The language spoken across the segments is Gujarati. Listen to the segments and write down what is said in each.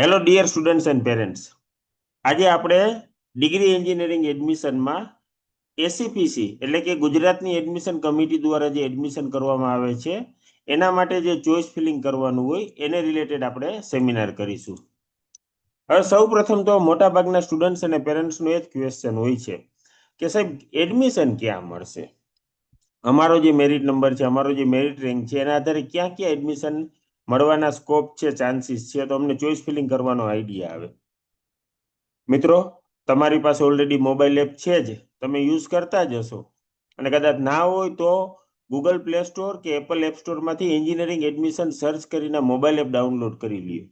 Hello dear students and parents. આજે આપણે ડિગ્રી એન્જિનિયરિંગ એડમિશનમાં એસીપીસી એટલે કે ગુજરાતની એડમિશન કમિટી દ્વારા જે એડમિશન કરવામાં આવે છે એના માટે જે ચોઇસ ફિલિંગ કરવાનું હોય એને રિલેટેડ આપણે સેમિનાર કરીશું. હવે સૌ પ્રથમ તો મોટાભાગના સ્ટુડન્ટ્સ અને પેરેન્ટ્સનો એ જ ક્વેશ્ચન હોય છે કે સાહેબ એડમિશન ક્યાં મળશે, અમારો જે મેરિટ નંબર છે, અમારો જે મેરિટ રેન્ક છે એના આધારે ક્યાં ક્યાં એડમિશન મળવાના સ્કોપ છે, ચાન્સીસ છે, તો અમને ચોઇસ ફિલિંગ કરવાનો આઈડિયા આવે. મિત્રો, તમારી પાસે ઓલરેડી મોબાઈલ એપ છે જ, તમે યુઝ કરતા જ હશો, અને કદાચ ના હોય તો ગૂગલ પ્લે સ્ટોર કે એપલ એપ સ્ટોરમાંથી એન્જિનિયરિંગ એડમિશન સર્ચ કરીને મોબાઈલ એપ ડાઉનલોડ કરી લ્યો.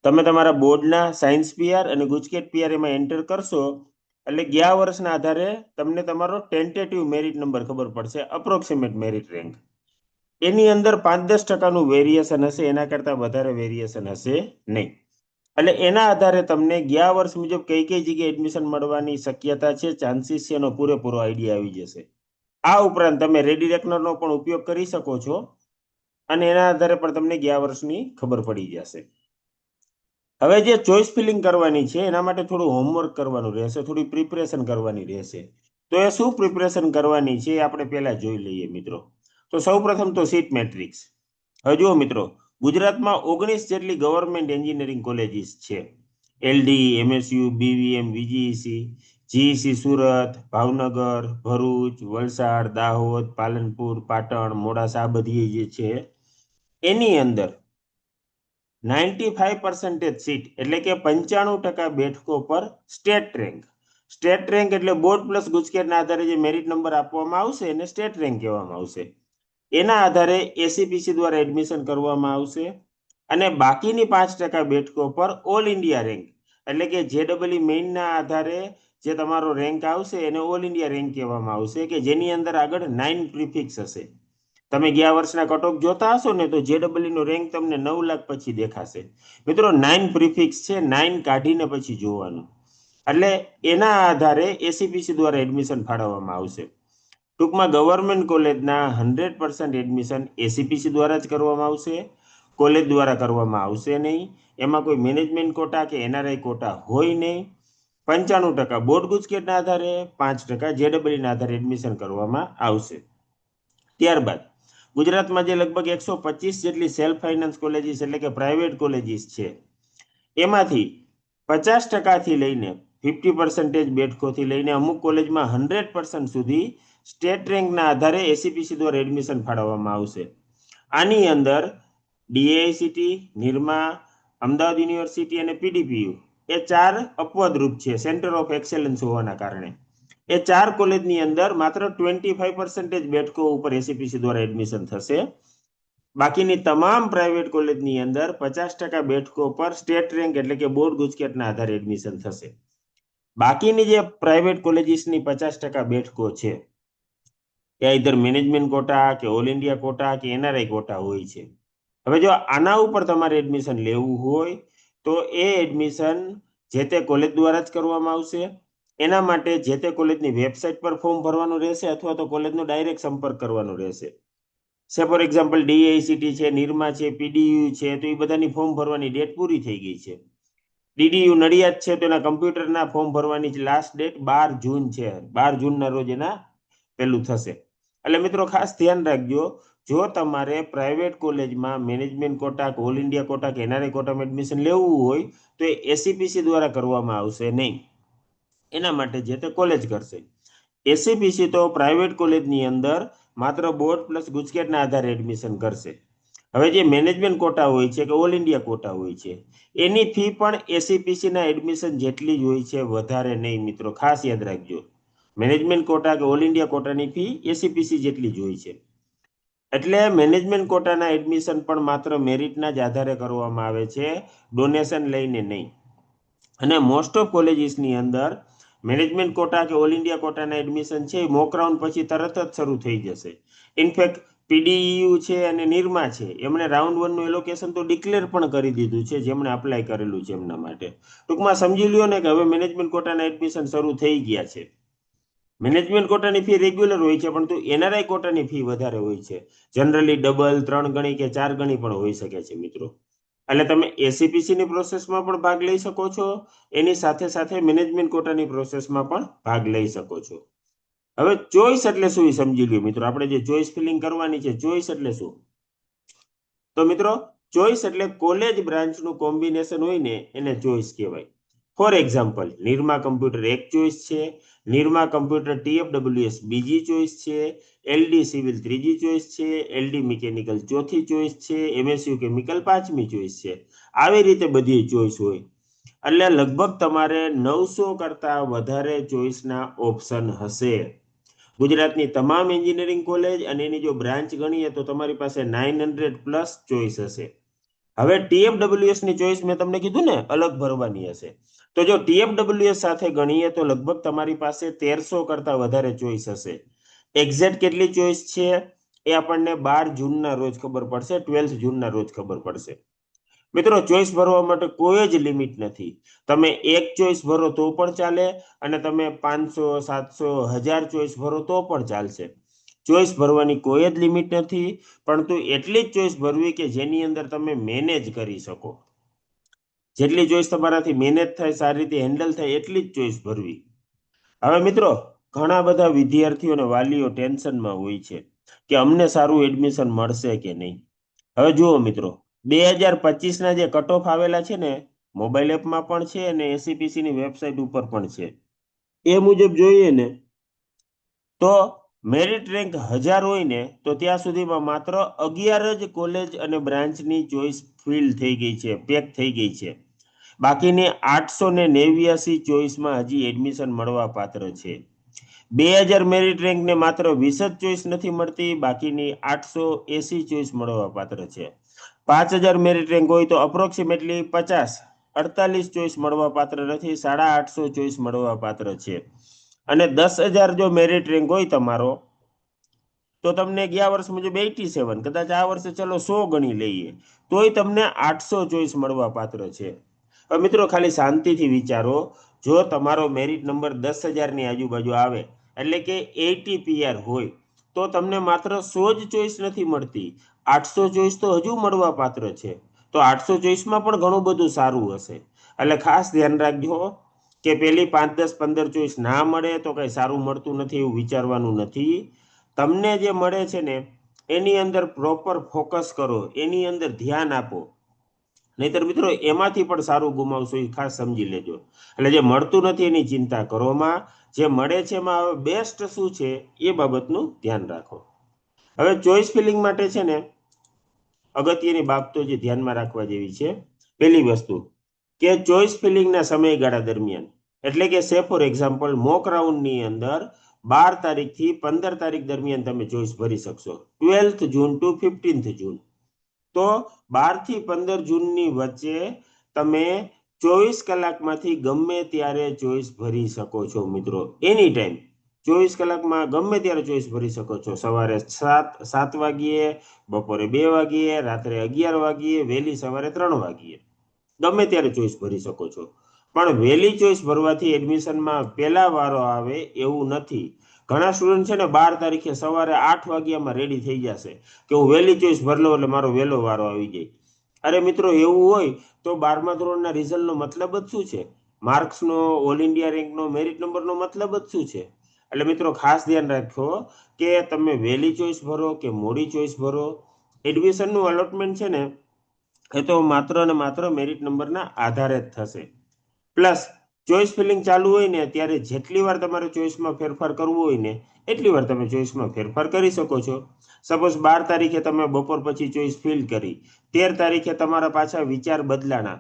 તમે તમારા બોર્ડના સાયન્સ પીઆર અને ગુજકેટ પીઆર એમાં એન્ટર કરશો એટલે ગયા વર્ષના આધારે તમને તમારો ટેન્ટેટિવ મેરિટ નંબર ખબર પડશે, અપ્રોક્સિમેટ મેરિટ રેન્ક. એની અંદર 5-10% વેરિએશન હશે, એના કરતા વધારે વેરિએશન હશે નહીં. એટલે એના આધારે તમને ગયા વર્ષ મુજબ કઈ કઈ જગ્યાએ એડમિશન મળવાની શક્યતા છે, ચાન્સીસ છે, એનો પૂરેપૂરો આઈડિયા આવી જશે. આ ઉપરાંત તમે રેડી રેકનરનો પણ ઉપયોગ કરી શકો છો અને એના આધારે પણ તમને ગયા વર્ષની ખબર પડી જશે. હવે જે ચોઇસ ફિલિંગ કરવાની છે એના માટે થોડું હોમવર્ક કરવાનું રહેશે, થોડી પ્રિપરેશન કરવાની રહેશે. તો એ શું પ્રિપરેશન કરવાની છે એ આપણે પહેલા જોઈ લઈએ મિત્રો. તો સૌ પ્રથમ તો સીટ મેટ્રિક્સ. હવે જુઓ મિત્રો, ગુજરાતમાં 19 જેટલી ગવર્મેન્ટ એન્જિનિયરિંગ કોલેજીસ છે. LD, MSU, BVM, VGEC, GEC Surat, Bhavnagar, Bharuch, Valsad, Dahod, Palanpur, Patan, Modasa, આ બધી જે છે એની અંદર 95% સીટ એટલે કે 95% બેઠકો પર સ્ટેટ રેન્ક. સ્ટેટ રેન્ક એટલે બોર્ડ પ્લસ ગુજકેટના આધારે જે મેરિટ નંબર આપવામાં આવશે એને સ્ટેટ રેન્ક કહેવામાં આવશે. એના આધારે એસીપીસી દ્વારા એડમિશન કરવામાં આવશે અને બાકીની 5% બેઠકો પર ઓલ ઇન્ડિયા રેન્ક એટલે કે જેડબલઈ મેઇનના આધારે જે તમારો રેન્ક આવશે એને ઓલ ઇન્ડિયા રેન્ક કહેવામાં આવશે, કે જેની અંદર આગળ 9 પ્રિફિક્સ હશે. તમે ગયા વર્ષના કટઓફ જોતા હશો ને તો જેડબલઈ નો રેન્ક તમને 9 લાખ પછી દેખાશે. મિત્રો 9 પ્રિફિક્સ છે, 9 કાઢીને પછી જોવાનું. એટલે એના આધારે એસીપીસી દ્વારા એડમિશન ફાળવવામાં આવશે. ટૂંકમાં ગવર્મેન્ટ કોલેજના 100% એડમિશન એસીપીસી દ્વારા જ કરવામાં આવશે, કોલેજ દ્વારા કરવામાં આવશે નહીં. એમાં કોઈ મેનેજમેન્ટ કોટા કે એનઆરઆઈ કોટા હોય નહીં. 95% બોર્ડ ગુજકેટના આધારે, 5% જેડબલઈના આધારે એડમિશન કરવામાં આવશે. ત્યારબાદ ગુજરાતમાં જે લગભગ 125 જેટલી સેલ્ફ ફાઇનાન્સ કોલેજીસ એટલે કે પ્રાઇવેટ કોલેજીસ છે એમાંથી 50% લઈને 50% બેઠકોથી લઈને અમુક કોલેજમાં 100% સુધી સ્ટેટ રેન્કના આધારે એસીપીસી દ્વારા એડમિશન ફાળવવામાં આવશે. આની અંદર ડીએઆઈસીટી, નિરમા, અમદાવાદ યુનિવર્સિટી અને પીડીપીયુ એ 4 અપવાદરૂપ છે સેન્ટર ઓફ એક્સેલન્સ હોવાના કારણે. એ 4 કોલેજની અંદર માત્ર 25% બેઠકો ઉપર એસીપીસી દ્વારા એડમિશન થશે. બાકીની તમામ પ્રાઇવેટ કોલેજની અંદર 50% બેઠકો પર સ્ટેટ રેન્ક એટલે કે બોર્ડ ગુજકેટના આધારે એડમિશન થશે. બાકીની જે પ્રાઇવેટ કોલેજીસની 50% બેઠકો છે એ આઈધર મેનેજમેન્ટ કોટા કે ઓલ ઇન્ડિયા કોટા કે એનઆરઆઈ કોટા હોય છે. હવે જો આના ઉપર તમારે એડમિશન લેવું હોય તો એ એડમિશન જે તે કોલેજ દ્વારા જ કરવામાં આવશે. એના માટે જે તે કોલેજની વેબસાઇટ પર ફોર્મ ભરવાનું રહેશે અથવા તો કોલેજનો ડાયરેક્ટ સંપર્ક કરવાનો રહેશે. સે ફોર એક્ઝામ્પલ ડીઆઈસીટી છે, નિરમા છે, પીડીયુ છે, તો એ બધાની ફોર્મ ભરવાની ડેટ પૂરી થઈ ગઈ છે. ડીડીયુ નડિયાદ છે તો એના કમ્પ્યુટરના ફોર્મ ભરવાની લાસ્ટ ડેટ 12 જૂન છે. 12 જૂનના રોજ એના પેલું થશે. એટલે મિત્રો ખાસ ધ્યાન રાખજો, જો તમારે પ્રાઇવેટ કોલેજમાં મેનેજમેન્ટ કોટા કે ઓલ ઇન્ડિયા કોટા કે એનઆરઆઈ કોટામાં એડમિશન લેવું હોય તો એ એસીપીસી દ્વારા કરવામાં આવશે નહીં. એના માટે જે તે કોલેજ કરશે. એસીપીસી તો પ્રાઇવેટ કોલેજની અંદર માત્ર બોર્ડ પ્લસ ગુજકેટના આધારે એડમિશન કરશે. હવે જે મેનેજમેન્ટ કોટા હોય છે કે ઓલ ઇન્ડિયા કોટા હોય છે એની ફી પણ એસીપીસીના એડમિશન જેટલી જ હોય છે, વધારે નહીં મિત્રો, ખાસ યાદ રાખજો. મેનેજમેન્ટ કોટા કે ઓલ ઇન્ડિયા કોટાની ફી એસીપીસી જેટલી જ હોય છે. એટલે મેનેજમેન્ટ કોટાના એડમિશન પણ માત્ર મેરિટના જ આધારે કરવામાં આવે છે, ડોનેશન લઈને નહીં. અને મોસ્ટ ઓફ કોલેજીસની અંદર મેનેજમેન્ટ કોટા કે ઓલ ઇન્ડિયા કોટાના એડમિશન છે એ મોક રાઉન્ડ પછી તરત જ શરૂ થઈ જશે. ઇનફેક્ટ પીડીયુ છે અને નિરમા છે એમણે રાઉન્ડ 1 નું એલોકેશન તો ડિક્લેર પણ કરી દીધું છે, જેમણે અપ્લાય કરેલું છે એમના માટે. ટૂંકમાં સમજી લ્યો ને કે હવે મેનેજમેન્ટ કોટાના એડમિશન શરૂ થઈ ગયા છે. મેનેજમેન્ટ કોટાની ફી રેગ્યુલર હોય છે, પરંતુ એનઆરઆઈ કોટાની ફી વધારે હોય છે. જનરલી ડબલ, 3 ગણી કે 4 ગણી પણ હોઈ શકે છે મિત્રો. એટલે તમે એસીપીસી ની પ્રોસેસમાં પણ ભાગ લઈ શકો છો, એની સાથે સાથે મેનેજમેન્ટ કોટાની પ્રોસેસમાં પણ ભાગ લઈ શકો છો. હવે ચોઈસ એટલે શું એ સમજી લ્યો મિત્રો. આપણે જે ચોઈસ ફિલિંગ કરવાની છે, ચોઈસ એટલે શું? તો મિત્રો ચોઈસ એટલે કોલેજ બ્રાન્ચનું કોમ્બિનેશન હોય ને એને ચોઈસ કહેવાય. ફોર એક્ઝામ્પલ, નિરમા કમ્પ્યુટર એક ચોઈસ છે, નિરમા કમ્પ્યુટર TFWS બીજી ચોઈસ છે, LD સિવિલ ત્રીજી ચોઈસ છે, LD મિકેનિકલ ચોથી ચોઈસ છે, MSU કેમિકલ પાંચમી ચોઈસ છે. આવી રીતે બધી ચોઈસ હોય. એટલે લગભગ તમારે 900 કરતા વધારે ચોઈસના ઓપ્શન હશે. ગુજરાતની તમામ એન્જિનિયરિંગ કોલેજ અને એની જો બ્રાન્ચ ગણીએ તો તમારી પાસે 900 પ્લસ ચોઈસ હશે. હવે TFWS ની ચોઈસ મેં તમને કીધું ને અલગ ભરવાની હશે. તો જો TFWS સાથે ગણીએ તો લગભગ તમારી પાસે 1300 કરતા વધારે ચોઈસ હશે. એક્ઝેક્ટ કેટલી ચોઈસ છે એ આપણને 12 જૂનના રોજ ખબર પડશે, 12 જૂનના રોજ ખબર પડશે. મિત્રો ચોઈસ ભરવા માટે કોઈ જ લિમિટ નથી. તમે એક ચોઈસ ભરો તો પણ ચાલે અને તમે 500, 700, 1000 ચોઈસ ભરો તો પણ ચાલશે. ચોઈસ ભરવાની કોઈ જ લિમિટ નથી, પરંતુ એટલી જ ચોઈસ ભરવી કે જેની અંદર તમે મેનેજ કરી શકો. જેટલી ચોઈસ તમારાથી મેનેજ થાય, સારી રીતે હેન્ડલ થાય, એટલી જ ચોઈસ ભરવી. હવે મિત્રો ઘણા બધા વિદ્યાર્થીઓ અને વાલીઓ ટેન્શનમાં હોય છે કે અમને સારું એડમિશન મળશે કે નહીં. હવે જુઓ મિત્રો, 2025 જે કટ ઓફ આવેલા છે ને, મોબાઈલ એપમાં પણ છે અને એસીપીસી ની વેબસાઇટ ઉપર પણ છે. એ મુજબ જોઈએ ને તો મેરિટ રેન્ક 1000 હોય ને તો ત્યાં સુધીમાં માત્ર 11 જ કોલેજ અને બ્રાન્ચની ચોઈસ ફિલ થઈ ગઈ છે, પેક થઈ ગઈ છે. બાકીની 889 ચોઈસમાં હજી એડમિશન મળવા પાત્ર છે. 2000 મેરિટ રેન્કને માત્ર 20 જ ચોઈસ નથી મળતી, બાકીની 880 ચોઈસ મળવા પાત્ર છે. 5000 મેરિટ રેન્ક હોય તો અપ્રોક્સિમેટલી 48 ચોઈસ મળવા પાત્ર નથી, 850 ચોઈસ મળવા પાત્ર છે. અને 10,000 જો મેરિટ રેન્ક હોય તમારો તો તમને ગયા વર્ષ મુજબ 87, કદાચ આ વર્ષે ચલો 100 ગણી લઈએ તોય તમને 800 ચોઈસ મળવા પાત્ર છે. મિત્રો ખાલી શાંતિથી વિચારો, જો તમારો મેરિટ નંબર 10,000 ની આજુબાજુ આવે એટલે કે 80 PR હોય તો તમને માત્ર 100 જ ચોઈસ નથી મળતી, 800 ચોઈસ તો હજુ મળવા પાત્ર છે. તો 800 ચોઈસમાં પણ ઘણું બધું સારું હશે. એટલે ખાસ ધ્યાન રાખજો કે પેલી 5, 10, 15 ચોઈસ ના મળે તો કઈ સારું મળતું નથી એવું વિચારવાનું નથી. તમને જે મળે છે ને એની અંદર પ્રોપર ફોકસ કરો, એની અંદર ધ્યાન આપો. નહીતર મિત્રો એમાંથી પણ સારું ગુમાવશો, એ ખાસ સમજી લેજો. એટલે જે મળતું નથી એની ચિંતા કરોમાં, જે મળે છે એમાં બેસ્ટ શું છે એ બાબતનું ધ્યાન રાખો. હવે ચોઈસ ફિલિંગ માટે છે ને અગત્યની બાબતો જે ધ્યાનમાં રાખવા જેવી છે. પહેલી વસ્તુ કે ચોઈસ ફિલિંગના સમયગાળા દરમિયાન, એટલે કે સે ફોર એક્ઝામ્પલ મોક રાઉન્ડની અંદર 12 તારીખથી 15 તારીખ દરમિયાન તમે ચોઈસ ભરી શકશો, 12th જૂન ટુ 15th જૂન. તો 12 થી 15 જૂનની વચ્ચે તમે 24 કલાકમાંથી ગમે ત્યારે ચોઈસ ભરી શકો છો મિત્રો, એની ટાઈમ 24 કલાકમાં ગમે ત્યારે ચોઈસ ભરી શકો છો. સવારે 7 વાગ્યે, બપોરે 2 વાગ્યે, રાત્રે 11 વાગ્યે, વહેલી સવારે 3 વાગ્યે, ગમે ત્યારે ચોઈસ ભરી શકો છો. પણ વહેલી ચોઈસ ભરવાથી એડમિશનમાં પહેલા વારો આવે એવું નથી. ઘણા સ્ટુડન્ટ છે ને 12 તારીખે સવારે 8 વાગ્યામાં રેડી થઈ જશે કે હું વહેલી ચોઈસ ભરી લઉં એટલે મારો વહેલો વારો આવી જાય. અરે મિત્રો એવું હોય તો 12મા ધોરણના રિઝલ્ટનો મતલબ જ શું છે? માર્ક્સનો, ઓલ ઇન્ડિયા રેન્કનો, મેરિટ નંબરનો મતલબ જ શું છે? એટલે મિત્રો ખાસ ધ્યાન રાખો કે તમે વહેલી ચોઈસ ભરો કે મોડી ચોઈસ ભરો, એડમિશનનું અલોટમેન્ટ છે ને એ તો માત્ર ને માત્ર મેરિટ નંબરના આધારે જ થશે. પ્લસ ચોઈસ ફિલિંગ ચાલુ હોય ને ત્યારે જેટલી વાર તમારે ચોઈસમાં ફેરફાર કરવો હોય ને એટલી વાર તમે ચોઈસમાં ફેરફાર કરી શકો છો. સપોઝ 12 તારીખે તમે બપોર પછી ચોઈસ ફિલ કરી, 13 તારીખે તમારા પાછા વિચાર બદલાણા,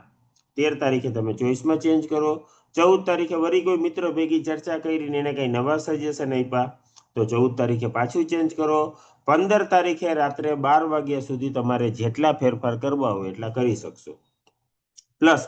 13 તારીખે તમે ચોઈસમાં ચેન્જ કરો, 14 તારીખે વળી કોઈ મિત્ર ભેગી ચર્ચા કરીને એને કંઈ નવા સજેશન આપ્યા તો 14 તારીખે પાછું ચેન્જ કરો. 15 તારીખે રાત્રે 12 વાગ્યા સુધી તમારે જેટલા ફેરફાર કરવા હોય એટલા કરી શકશો. પ્લસ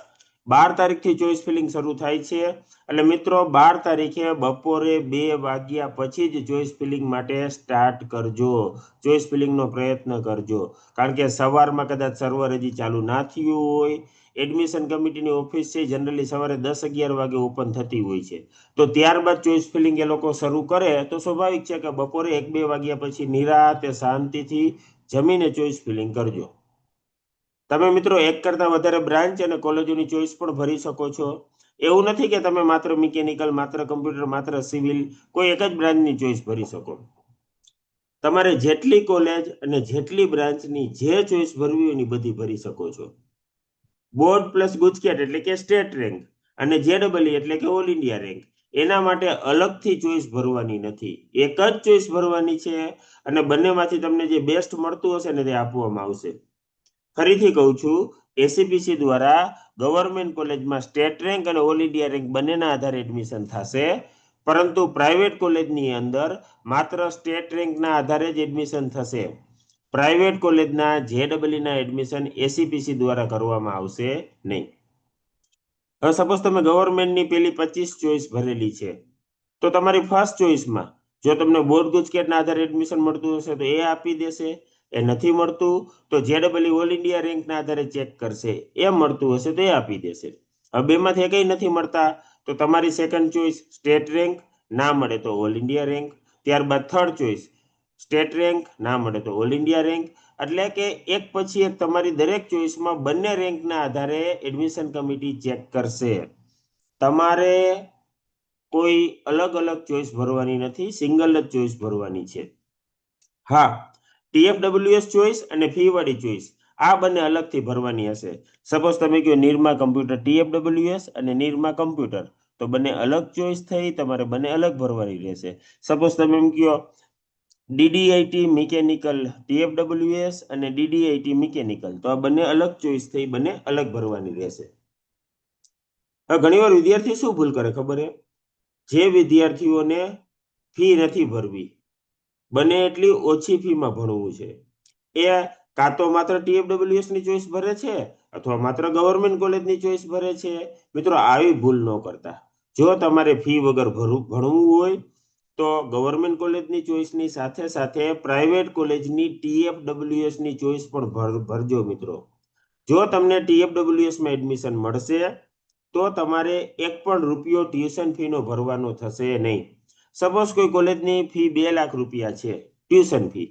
12 તારીખથી ચોઈસ ફિલિંગ શરૂ થાય છે એટલે મિત્રો 12 તારીખે બપોરે 2 વાગ્યા પછી જ ચોઈસ ફિલિંગ માટે સ્ટાર્ટ કરજો, ચોઈસ ફિલિંગનો પ્રયત્ન કરજો. કારણ કે સવારમાં કદાચ સર્વર હજી ચાલુ ના થયું હોય, એડમિશન કમિટીની ઓફિસ છે જનરલી સવારે 10-11 વાગે ઓપન થતી હોય છે, તો ત્યારબાદ ચોઈસ ફિલિંગ એ લોકો શરૂ કરે તો સ્વાભાવિક છે કે બપોરે 1-2 વાગ્યા પછી નિરાતે શાંતિથી જમીને ચોઈસ ફિલિંગ કરજો. તમે મિત્રો એક કરતા વધારે બ્રાન્ચ અને કોલેજોની ચોઈસ પણ ભરી શકો છો. એવું નથી કે તમે માત્ર મિકેનિકલ, માત્ર કમ્પ્યુટર, માત્ર સિવિલ કોઈ એક જ બ્રાન્ચની ચોઈસ ભરી શકો. તમારે જેટલી કોલેજ અને જેટલી બ્રાન્ચની જે ચોઈસ ભરવી હોય એની બધી ભરી શકો છો. બોર્ડ પ્લસ ગુજકેટ એટલે કે સ્ટેટ રેન્ક અને JEE એટલે કે ઓલ ઇન્ડિયા રેન્ક, એના માટે અલગથી ચોઈસ ભરવાની નથી. એક જ ચોઈસ ભરવાની છે અને બંનેમાંથી તમને જે બેસ્ટ મળતું હશે ને તે આપવામાં આવશે. ફરીથી કહું છું, એસીપીસી દ્વારા ગવર્મેન્ટ કોલેજમાં સ્ટેટ રેન્ક અને ઓલ ઇન્ડિયા રેન્ક બંનેના આધારે એડમિશન થશે, પરંતુ પ્રાઇવેટ કોલેજની અંદર માત્ર સ્ટેટ રેન્કના આધારે જ એડમિશન થશે. પ્રાઇવેટ કોલેજના JEE એડમિશન એસીપીસી દ્વારા કરવામાં આવશે નહીં. હવે સપોઝ તમે ગવર્મેન્ટની પેલી 25 ચોઈસ ભરેલી છે, તો તમારી ફર્સ્ટ ચોઈસમાં જો તમને બોર્ડ ગુજકેટના આધારે એડમિશન મળતું હશે તો એ આપી દેશે. એ નથી મળતું તો JEE ઓલ ઇન્ડિયા રેન્કના આધારે ચેક કરશે, એ મળતું હશે તો એ આપી દેશે. હવે બેમાંથી એકઈ નથી મળતા તો તમારી સેકન્ડ ચોઈસ સ્ટેટ રેન્ક, ના મળે તો ઓલ ઇન્ડિયા રેન્ક. ત્યારબાદ થર્ડ ચોઈસ સ્ટેટ રેન્ક, ના મળે તો ઓલ ઇન્ડિયા રેન્ક. એટલે કે એક પછી એક તમારી દરેક ચોઈસમાં બંને રેન્કના આધારે એડમિશન કમિટી ચેક કરશે. તમારે કોઈ અલગ અલગ ચોઈસ ભરવાની નથી, સિંગલ જ ચોઈસ ભરવાની છે. હા, TFWS ચોઈસ અને ફી વાળી ચોઈસ આ બંને અલગથી ભરવાની હશે. સપોઝ તમે કહો નિરમા કમ્પ્યુટર TFWS અને નિરમા કમ્પ્યુટર, તો બંને અલગ ચોઈસ થઈ, તમારે બંને અલગ ભરવાની રહેશે. સપોઝ તમે એમ કહો DDIT મિકેનિકલ TFWS અને DDIT મિકેનિકલ, તો આ બંને અલગ ચોઈસ થઈ, બંને અલગ ભરવાની રહેશે. ઘણીવાર વિદ્યાર્થી શું ભૂલ કરે ખબર હે? જે વિદ્યાર્થીઓને ફી નથી ભરવી, બને એટલી ઓછી ફીમાં ભણવું છે, એ કાં તો માત્ર TFWS ની ચોઈસ ભરે છે અથવા માત્ર ગવર્મેન્ટ કોલેજની ચોઈસ ભરે છે. મિત્રો, આવી ભૂલ ન કરતા. જો તમારે ફી વગર ભણવું હોય તો ગવર્મેન્ટ કોલેજની ચોઈસની સાથે સાથે પ્રાઇવેટ કોલેજની TFWS ની ચોઈસ પણ ભરજો મિત્રો. જો તમને TFWS માં એડમિશન મળશે તો તમારે એક પણ રૂપિયો ટ્યુશન ફીનો ભરવાનો થશે નહીં. સપોઝ કોઈ કોલેજની ફી 2 લાખ રૂપિયા છે ટ્યુશન ફી,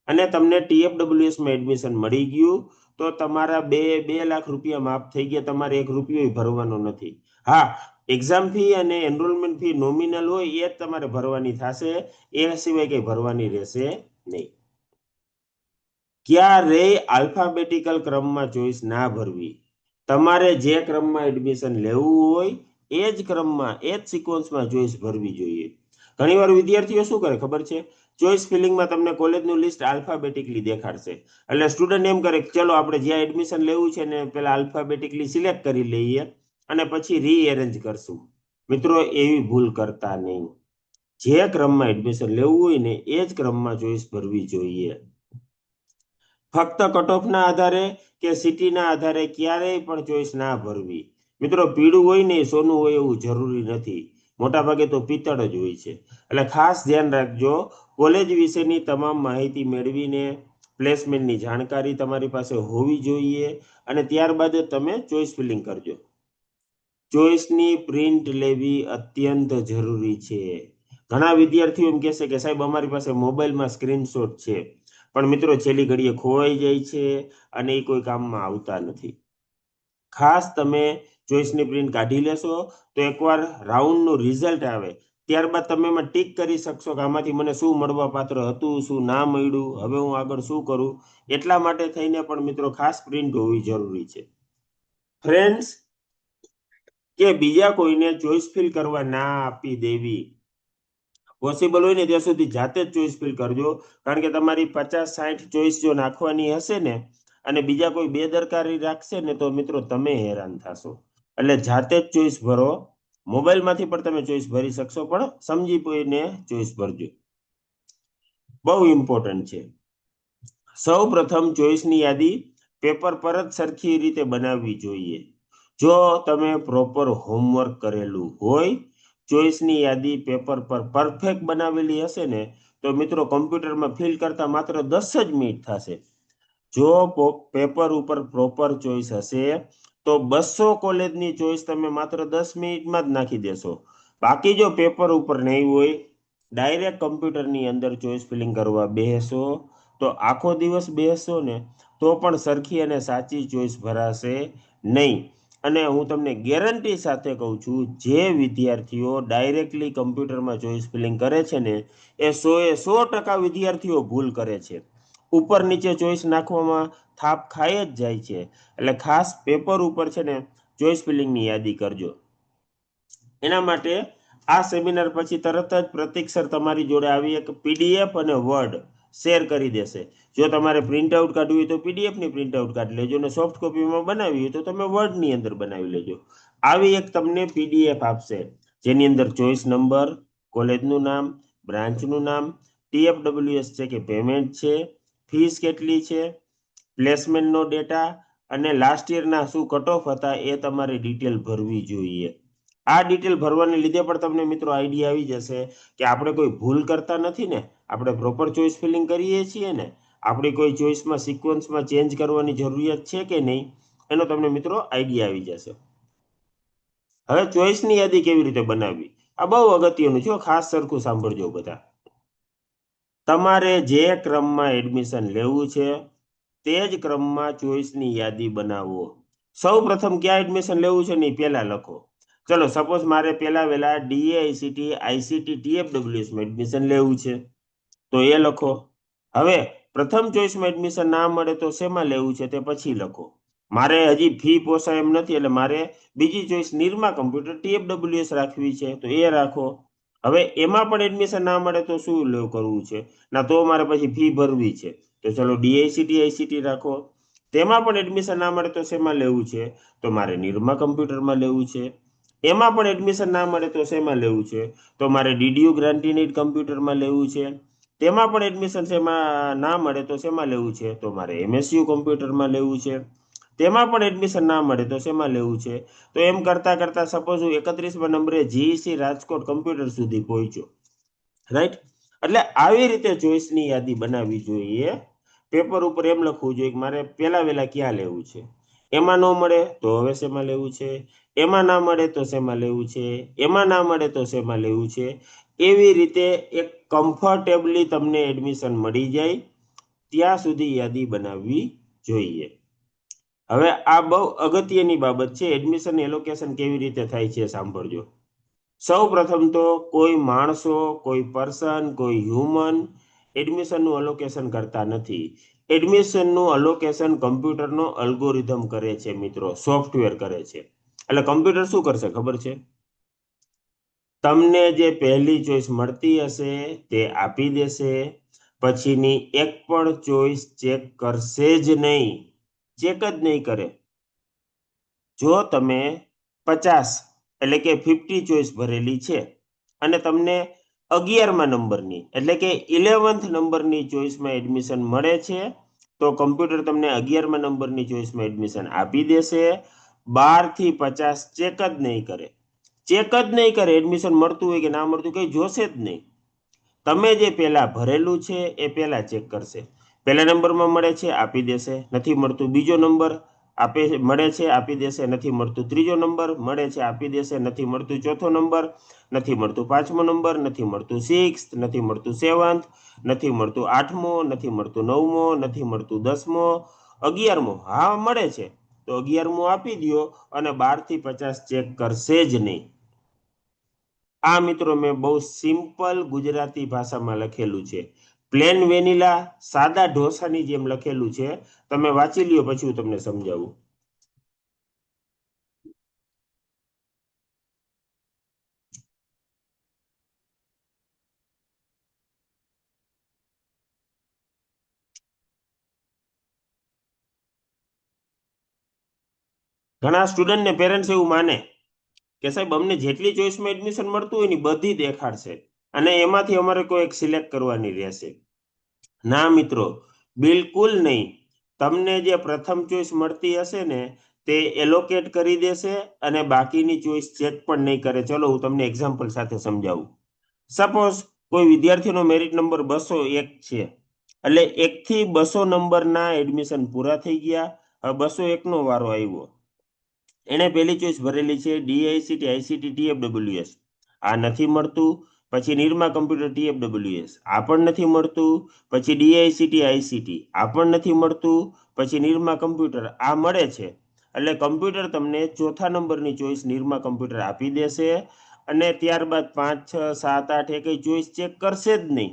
અને તમને TFWS માં એડમિશન મળી ગયું તો તમારા 2 લાખ રૂપિયા માફ થઈ ગયા, તમારે 1 રૂપિયો ભરવાનો નથી. હા, એક્ઝામ ફી અને એનરોલમેન્ટ ફી નોમિનલ હોય એ જ તમારે ભરવાની થશે, એ સિવાય કંઈ ભરવાની રહેશે નહીં. ક્યારેય આલ્ફાબેટિકલ ક્રમમાં ચોઈસ ના ભરવી. તમારે જે ક્રમમાં એડમિશન લેવું હોય એ જ ક્રમમાં, એ જ સિક્વન્સમાં ચોઈસ ભરવી જોઈએ. ઘણીવાર વિદ્યાર્થીઓ શું કરે ખબર છે? ચોઈસ ફિલિંગમાં તમને કોલેજનું લિસ્ટ આલ્ફાબેટિકલી દેખાડશે, એટલે સ્ટુડન્ટ એમ કરે કે ચલો આપણે જ્યાં એડમિશન લેવું છે ને પેલા આલ્ફાબેટિકલી સિલેક્ટ કરી લઈએ અને પછી રીએરેન્જ કરશું. મિત્રો, એવી ભૂલ કરતા નહીં. જે ક્રમમાં એડમિશન લેવું હોય ને એ જ ક્રમમાં ચોઈસ ભરવી જોઈએ. ફક્ત કટ ઓફના આધારે કે સિટીના આધારે ક્યારેય પણ ચોઈસ ના ભરવી. મિત્રો, પીળું હોય ને સોનું હોય એવું જરૂરી નથી, મોટાભાગે તો પિત્તળ જ હોય છે. એટલે ખાસ ધ્યાન રાખજો. કોલેજ વિશેની તમામ માહિતી મેળવીને પ્લેસમેન્ટની જાણકારી તમારી પાસે હોવી જોઈએ અને ત્યારબાદ તમે ચોઈસ ફિલિંગ કરજો. ચોઈસની પ્રિન્ટ લેવી અત્યંત જરૂરી છે. ઘણા વિદ્યાર્થીઓ એમ કહેશે કે સાહેબ અમારી પાસે મોબાઈલમાં સ્ક્રીનશોટ છે, પણ મિત્રો છેલ્લી ઘડીએ ખોવાઈ જાય છે અને એ કોઈ કામમાં આવતા નથી. ખાસ તમે ચોઈસની પ્રિન્ટ કાઢી લેશો તો એકવાર રાઉન્ડનું રિઝલ્ટ આવે ત્યારબાદ તમે એમાં ટીક કરી શકશો કે આમાંથી મને શું મળવા પાત્ર હતું, શું ના મળ્યું, હવે હું આગળ શું કરું. એટલા માટે થઈને પણ મિત્રો ખાસ પ્રિન્ટ હોવી જરૂરી છે. ફ્રેન્ડ્સ, કે બીજા કોઈને ચોઈસ ફિલ કરવા ના આપી દેવી. પોસિબલ હોય ને ત્યાં સુધી જાતે જ ચોઈસ ફિલ કરજો, કારણ કે તમારી 50-60 ચોઈસ જો નાખવાની હશે ને અને બીજા કોઈ બેદરકારી રાખશે ને તો મિત્રો તમે હેરાન થશો. એટલે જાતે જ ચોઈસ ભરો. મોબાઈલમાંથી પણ તમે ચોઈસ ભરી શકશો, પણ સમજી પોઈને ચોઈસ ભરજો. બહુ ઇમ્પોર્ટન્ટ છે. સૌ પ્રથમ ચોઈસની યાદી પેપર પર જ સરખી રીતે બનાવવી જોઈએ. જો તમે પ્રોપર હોમવર્ક કરેલું હોય, ચોઈસની યાદી પેપર પર પરફેક્ટ બનાવેલી હશે ને તો મિત્રો કમ્પ્યુટરમાં ફિલ કરતા માત્ર 10 જ મિનિટ થશે. જો પેપર ઉપર પ્રોપર ચોઈસ હશે તો 200 કોલેજની ચોઈસ તમે માત્ર 10 મિનિટમાં જ નાખી દેશો. બાકી જો પેપર ઉપર નહીં હોય, ડાયરેક્ટ કમ્પ્યુટરની અંદર ચોઈસ ફિલિંગ કરવા બેસો તો આખો દિવસ બેસશો ને તો પણ સરખી અને સાચી ચોઈસ ભરાશે નહીં. અને હું તમને ગેરંટી સાથે કહું છું, જે વિદ્યાર્થીઓ ડાયરેક્ટલી કમ્પ્યુટરમાં ચોઈસ ફિલિંગ કરે છે ને, એ 100% વિદ્યાર્થીઓ ભૂલ કરે છે. ઉપર નીચે ચોઈસ નાખવામાં થાપ ખાઈ જ જાય છે. એટલે ખાસ પેપર ઉપર છે ને ચોઈસ ફિલિંગની યાદી કરજો. એના માટે આ સેમિનાર પછી તરત જ પ્રતીક સર તમારી જોડે આવી એક પીડીએફ અને વર્ડ શેર કરી દેશે. જો તમારે પ્રિન્ટ આઉટ કાઢવી હોય તો પીડીએફની પ્રિન્ટ આઉટ કાઢી લેજો, અને સોફ્ટ કોપીમાં બનાવી હોય તો તમે વર્ડની અંદર બનાવી લેજો. આવી એક તમને પીડીએફ આપશે, જેની અંદર ચોઈસ નંબર, કોલેજનું નામ, બ્રાન્ચનું નામ, TFWS છે કે પેમેન્ટ છે, ફીસ કેટલી છે, પ્લેસમેન્ટનો ડેટા, અને લાસ્ટ યરના શું કટ ઓફ હતા એ તમારે ડિટેલ ભરવી જોઈએ. આ ડિટેલ ભરવાને લીધે પણ તમને મિત્રો આઈડિયા આવી જશે કે આપણે કોઈ ભૂલ કરતા નથી ને, આપણે પ્રોપર ચોઈસ ફિલિંગ કરીએ છીએ ને, આપણી કોઈ ચોઈસમાં સિક્વન્સમાં ચેન્જ કરવાની જરૂરિયાત છે કે નહીં, એનો તમને મિત્રો આઈડિયા આવી જશે. હવે ચોઈસની યાદી કેવી રીતે બનાવવી, આ બહુ અગત્યનું છે, ખાસ સરખું સાંભળજો બધા. તમારે જે ક્રમમાં એડમિશન લેવું છે તે જ ક્રમમાં ચોઈસની યાદી બનાવો. સૌ પ્રથમ ક્યાં એડમિશન લેવું છે ને પહેલા લખો. ચલો સપોઝ મારે પહેલા વહેલા DAICT ICT TFWS માં એડમિશન લેવું છે, તો એ લખો. હવે પ્રથમ ચોઈસમાં એડમિશન ના મળે તો શેમાં લેવું છે તે પછી લખો. મારે હજી ફી પોસાય એમ નથી, એટલે મારે બીજી ચોઈસ નિરમા કમ્પ્યુટર TFWS રાખવી છે, તો એ રાખો. હવે એમાં પણ એડમિશન ના મળે તો શું કરવું છે, ના તો મારે પછી ફી ભરવી છે, તો ચલો DAICT ICT રાખો. તેમાં પણ એડમિશન ના મળે તો શેમાં લેવું છે, તો મારે નિરમા કમ્પ્યુટરમાં લેવું છે. એમાં પણ એડમિશન ના મળે તો શેમાં લેવું છે, તો મારે DDU ગ્રાન્ટીનેટ કમ્પ્યુટરમાં લેવું છે. તેમાં પણ એડમિશન શેમાં ના મળે તો શેમાં લેવું છે, તો મારે MSU કમ્પ્યુટરમાં લેવું છે. તેમાં પણ એડમિશન ના મળે તો શેમાં લેવું છે. તો એમ કરતા કરતા સપોઝ હું 31મા નંબરે GEC રાજકોટ કમ્પ્યુટર સુધી પહોંચ્યો, રાઈટ. એટલે આવી રીતે ચોઈસની યાદી બનાવવી જોઈએ. પેપર ઉપર એમ લખવું જોઈએ કે મારે પહેલા વહેલા ક્યાં લેવું છે, એમાં ન મળે તો હવે શેમાં લેવું છે, એમાં ના મળે તો શેમાં લેવું છે, એમાં ના મળે તો શેમાં લેવું છે. એવી રીતે એક કમ્ફર્ટેબલી તમને એડમિશન મળી જાય ત્યાં સુધી યાદી બનાવવી જોઈએ. હવે આ બહુ અગત્યની બાબત છે. એડમિશન એલોકેશન કેવી રીતે થાય છે સાંભળજો. સૌ પ્રથમ તો કોઈ માણસો, કોઈ પર્સન, કોઈ હ્યુમન એડમિશનનું અલોકેશન કરતા નથી. એડમિશનનું અલોકેશન કમ્પ્યુટરનો અલ્ગોરિધમ કરે છે મિત્રો, સોફ્ટવેર કરે છે. એટલે કમ્પ્યુટર શું કરશે ખબર છે, તમને જે પહેલી ચોઈસ મળતી હશે તે આપી દેશે, પછીની એક પણ ચોઈસ ચેક કરશે જ નહીં, ચેક જ નહીં કરે. જો તમે 50 એટલે કે 50 ચોઈસ ભરેલી છે અને તમને 11મા નંબરની એટલે કે 11th નંબરની ચોઈસમાં એડમિશન મળે છે, તો કમ્પ્યુટર તમને 11મા નંબરની ચોઈસમાં એડમિશન આપી દેશે. 12 થી 50 ચેક જ નહીં કરે, ચેક જ નહીં કરે. એડમિશન મળતું હોય કે ના મળતું કંઈ જોશે જ નહીં. તમે જે પહેલા ભરેલું છે એ પહેલા ચેક કરશે. પહેલા નંબરમાં મળે છે આપી દેશે, નથી મળતું. બીજો નંબર મળે છે આપી દેશે, નથી મળતું. ત્રીજો નંબર મળે છે આપી દેશે, નથી મળતું. ચોથો નંબર નથી મળતું. પાંચમો નંબર નથી મળતું. 6th નથી મળતું. 7th નથી મળતું. 8મો નથી મળતું. 9મો નથી મળતું. 10મો, 11મો હા મળે છે તો 11મો આપી દો, અને 12 થી 50 ચેક કરશે જ નહીં. આ મિત્રો મેં બહુ સિમ્પલ ગુજરાતી ભાષામાં લખેલું છે, પ્લેન વેનીલા સાદા ઢોસાની જેમ લખેલું છે. તમે વાંચી લ્યો પછી હું તમને સમજાવું. ઘણા સ્ટુડન્ટ ને પેરેન્ટ્સ એવું માને કે સાહેબ અમને જેટલી ચોઈસમાં એડમિશન મળતું હોય ને બધી દેખાડશે, અને એમાંથી અમારે કોઈ એક સિલેક્ટ કરવાની રહેશે. ના મિત્રો, બિલકુલ નહીં. તમને જે પ્રથમ ચોઈસ મળતી હશે ને તે એલોકેટ કરી દેશે, અને બાકીની ચોઈસ ચેક પણ નહીં કરે. ચલો હું તમને એક્ઝામ્પલ સાથે સમજાવું. સપોઝ કોઈ વિદ્યાર્થીનો મેરિટ નંબર 201 છે, એટલે 1 થી 200 નંબરના એડમિશન પૂરા થઈ ગયા. હવે 201નો વારો આવ્યો. એને પહેલી ચોઈસ ભરેલી છે DAICT ICT TFWS, આ નથી મળતું. પછી નિરમા કમ્પ્યુટર TFWS, આ પણ નથી મળતું. પછી DAICT ICT, આ પણ નથી મળતું. પછી નિરમા કમ્પ્યુટર આ મળે છે, એટલે કમ્પ્યુટર તમને ચોથા નંબરની ચોઈસ નિરમા કમ્પ્યુટર આપી દેશે અને ત્યારબાદ 5, 6, 7, 8 એ કઈ ચોઈસ ચેક કરશે જ નહીં.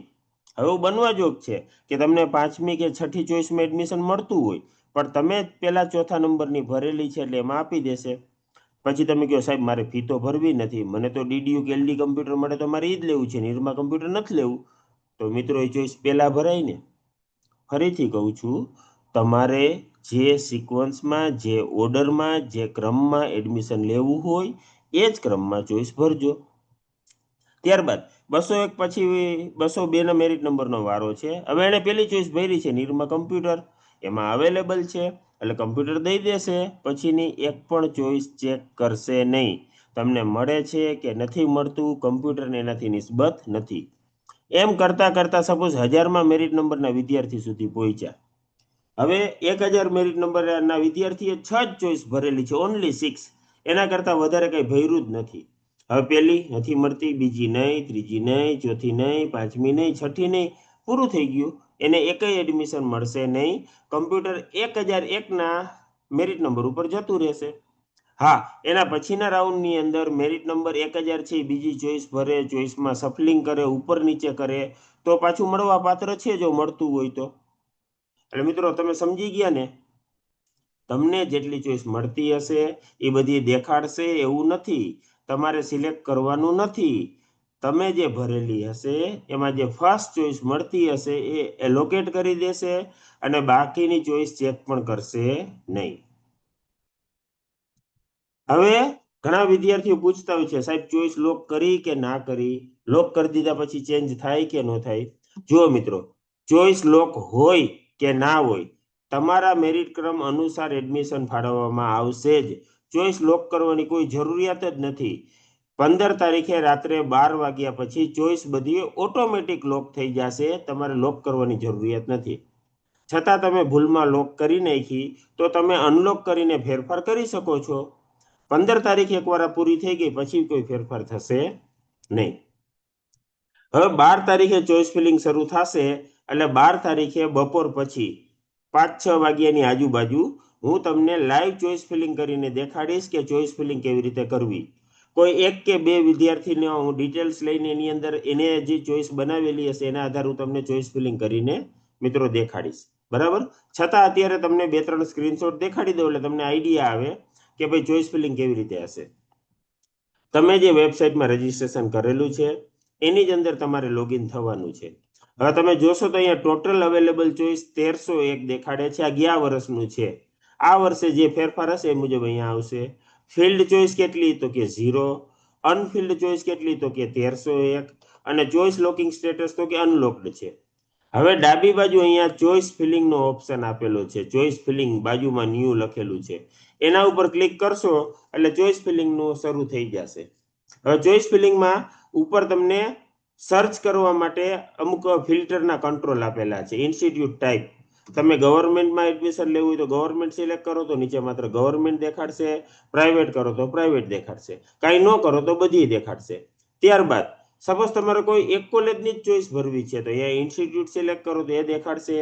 હવે બનવા જોગ છે કે તમને 5મી કે 6ઠી ચોઈસમાં એડમિશન મળતું હોય, પણ તમે પેલા ચોથા નંબરની ભરેલી છે એટલે એમાં આપી દેશે. પછી તમે કહો સાહેબ મારે ફી તો ભરવી નથી, મને તો ડીડીયુ કે એલડી કમ્પ્યુટર મળે તો મારે એ જ લેવું છે, નિરમા કમ્પ્યુટર નથી લેવું. તો મિત્રો એ ચોઈસ પેલા ભરાય ને. ફરીથી કહું છું, તમારે જે સિક્વન્સમાં, જે ઓર્ડરમાં, જે ક્રમમાં એડમિશન લેવું હોય એ જ ક્રમમાં ચોઈસ ભરજો. ત્યારબાદ 201 પછી 202 ના મેરિટ નંબરનો વારો છે. હવે એને પેલી ચોઈસ ભરી છે નિરમા કમ્પ્યુટર, એમાં અવેલેબલ છે એટલે કમ્પ્યુટર દઈ દેશે. પછીની એક પણ ચોઈસ ચેક કરશે નહીં. તમને મળે છે કે નથી મળતું, કમ્પ્યુટરને એનાથી નિસ્બત નથી. એમ કરતા કરતા સપોઝ 1000માં મેરિટ નંબરના વિદ્યાર્થી સુધી પહોંચ્યા. હવે 1000 મેરિટ નંબરના વિદ્યાર્થીએ 6 જ ચોઈસ ભરેલી છે, ઓનલી 6. એના કરતા વધારે કંઈ ભર્યું જ નથી. હવે પેલી નથી મળતી, બીજી નહીં, ત્રીજી નહીં, ચોથી નહીં, 5મી નહીં, 6ઠી નહીં, પૂરું થઈ ગયું. એને એકય એડમિશન મળશે નહીં. કમ્પ્યુટર 1001ના મેરિટ નંબર ઉપર જતું રહેશે. હા, એના પછીના રાઉન્ડની અંદર મેરિટ નંબર 1000 છે, બીજી ચોઈસ ભરે, ચોઈસમાં સફલિંગ કરે, ઉપર નીચે કરે તો પાછું મળવા પાત્ર છે, જો મળતું હોય તો. એટલે મિત્રો તમે સમજી ગયા ને. તમને જેટલી ચોઈસ મળતી હશે એ બધી દેખાડશે એવું નથી. તમારે સિલેક્ટ કરવાનું નથી. તમે જે ભરેલી હશે એમાં જે ફર્સ્ટ ચોઈસ મળતી હશે એ એલોકેટ કરી દેશે અને બાકીની ચોઈસ ચેક પણ કરશે નહીં. હવે ઘણા વિદ્યાર્થીઓ પૂછતા હોય છે સાહેબ ચોઈસ લોક કરી કે ના કરી, લોક કરી દીધા પછી ચેન્જ થાય કે ન થાય. જુઓ મિત્રો, ચોઈસ લોક હોય કે ના હોય, તમારા મેરિટ ક્રમ અનુસાર એડમિશન ફાળવવામાં આવશે જ. ચોઈસ લોક કરવાની કોઈ જરૂરિયાત જ નથી. 15 તારીખે રાત્રે 12 વાગ્યા પછી ચોઈસ બધી ઓટોમેટિક લોક થઈ જશે, તમારે લોક કરવાની જરૂરિયાત નથી. છતાં તમે ભૂલમાં લોક કરી નાખી તો તમે અનલોક કરીને ફેરફાર કરી શકો છો. 15 તારીખ એકવાર પૂરી થઈ ગઈ પછી કોઈ ફેરફાર થશે નહીં. હવે 12 તારીખે ચોઈસ ફિલિંગ શરૂ થશે એટલે 12 તારીખે બપોર પછી 5-6 વાગ્યાની આજુબાજુ હું તમને લાઈવ ચોઈસ ફિલિંગ કરીને દેખાડીશ કે ચોઈસ ફિલિંગ કેવી રીતે કરવી. કોઈ એક કે બે વિદ્યાર્થીને હું ડિટેલ્સ લઈને એની અંદર એને જે ચોઈસ બનાવેલી હશે એના આધારે હું તમને ચોઈસ ફિલિંગ કરીને મિત્રો દેખાડીશ. બરાબર. છતાં અત્યારે તમને 2-3 સ્ક્રીનશોટ દેખાડી દઉં એટલે તમને આઈડિયા આવે કે ભાઈ ચોઈસ ફિલિંગ કેવી રીતે હશે. તમે જે વેબસાઇટમાં રજીસ્ટ્રેશન કરેલું છે એની જ અંદર તમારે લોગિન થવાનું છે. હવે તમે જોશો તો અહીંયા ટોટલ અવેલેબલ ચોઈસ 1301 દેખાડે છે. આ ગયા વર્ષનું છે. આ વર્ષે જે ફેરફાર હશે એ મુજબ અહીંયા આવશે. ફિલ્ડ ચોઈસ કેટલી તો કે 0, અનફિલ્ડ ચોઈસ કેટલી તો કે 1301 અને ચોઈસ લોકિંગ સ્ટેટસ તો કે અનલોક્ડ છે. હવે ડાબી બાજુ અહીંયા ચોઈસ ફિલિંગ નો ઓપ્શન આપેલો છે. ચોઈસ ફિલિંગ બાજુમાં ન્યૂ લખેલું છે, એના ઉપર ક્લિક કરશો એટલે ચોઈસ ફિલિંગ નું શરૂ થઈ જશે. હવે ચોઈસ ફિલિંગમાં ઉપર તમને સર્ચ કરવા માટે અમુક ફિલ્ટરના કંટ્રોલ આપેલા છે. ઇન્સ્ટિટ્યૂટ ટાઈપ, તમે ગવર્મેન્ટમાં એડમિશન લેવું હોય તો ગવર્મેન્ટ સિલેક્ટ કરો તો નીચે માત્ર ગવર્મેન્ટ દેખાડશે, પ્રાઇવેટ કરો તો પ્રાઇવેટ દેખાડશે, કાંઈ ન કરો તો બધી દેખાડશે. ત્યારબાદ સપોઝ તમારે કોઈ એક કોલેજની જ ચોઈસ ભરવી છે તો અહીંયા ઇન્સ્ટિટ્યૂટ સિલેક્ટ કરો તો એ દેખાડશે.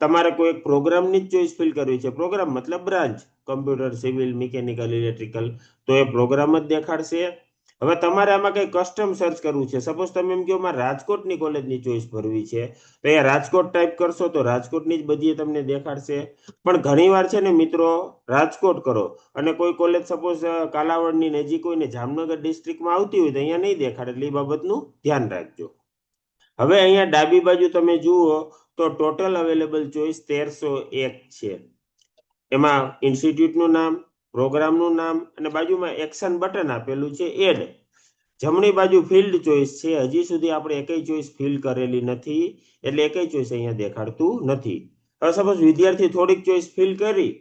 તમારે કોઈ એક પ્રોગ્રામની જ ચોઈસ ફિલ કરવી છે, પ્રોગ્રામ મતલબ branch, computer, civil, mechanical, electrical, તો એ પ્રોગ્રામ જ દેખાડશે. હવે તમારે આમાં કંઈ કસ્ટમ સર્ચ કરવું છે, સપોઝ તમે એમ કહો મારે રાજકોટની કોલેજની ચોઈસ ભરવી છે તો અહીંયા રાજકોટ ટાઈપ કરશો તો રાજકોટની જ બધી તમને દેખાડશે. પણ ઘણીવાર છે ને મિત્રો, રાજકોટ કરો અને કોઈ કોલેજ સપોઝ કાલાવડની નજીક હોય ને જામનગર ડિસ્ટ્રિક્ટમાં આવતી હોય તો અહીંયા નહીં દેખાડે, એટલે એ બાબતનું ધ્યાન રાખજો. હવે અહીંયા ડાબી બાજુ તમે જુઓ તો ટોટલ અવેલેબલ ચોઈસ 1301 છે. એમાં ઇન્સ્ટિટ્યૂટનું નામ, પ્રોગ્રામનું નામ અને બાજુમાં એક્શન બટન આપેલું છે એડ. જમણી બાજુ ફિલ્ડ ચોઈસ છે. હજી સુધી આપણે એકય ચોઈસ ફિલ કરેલી નથી એટલે એકય ચોઈસ અહીંયા દેખાડતું નથી. હવે સપોઝ વિદ્યાર્થી થોડીક ચોઈસ ફિલ કરી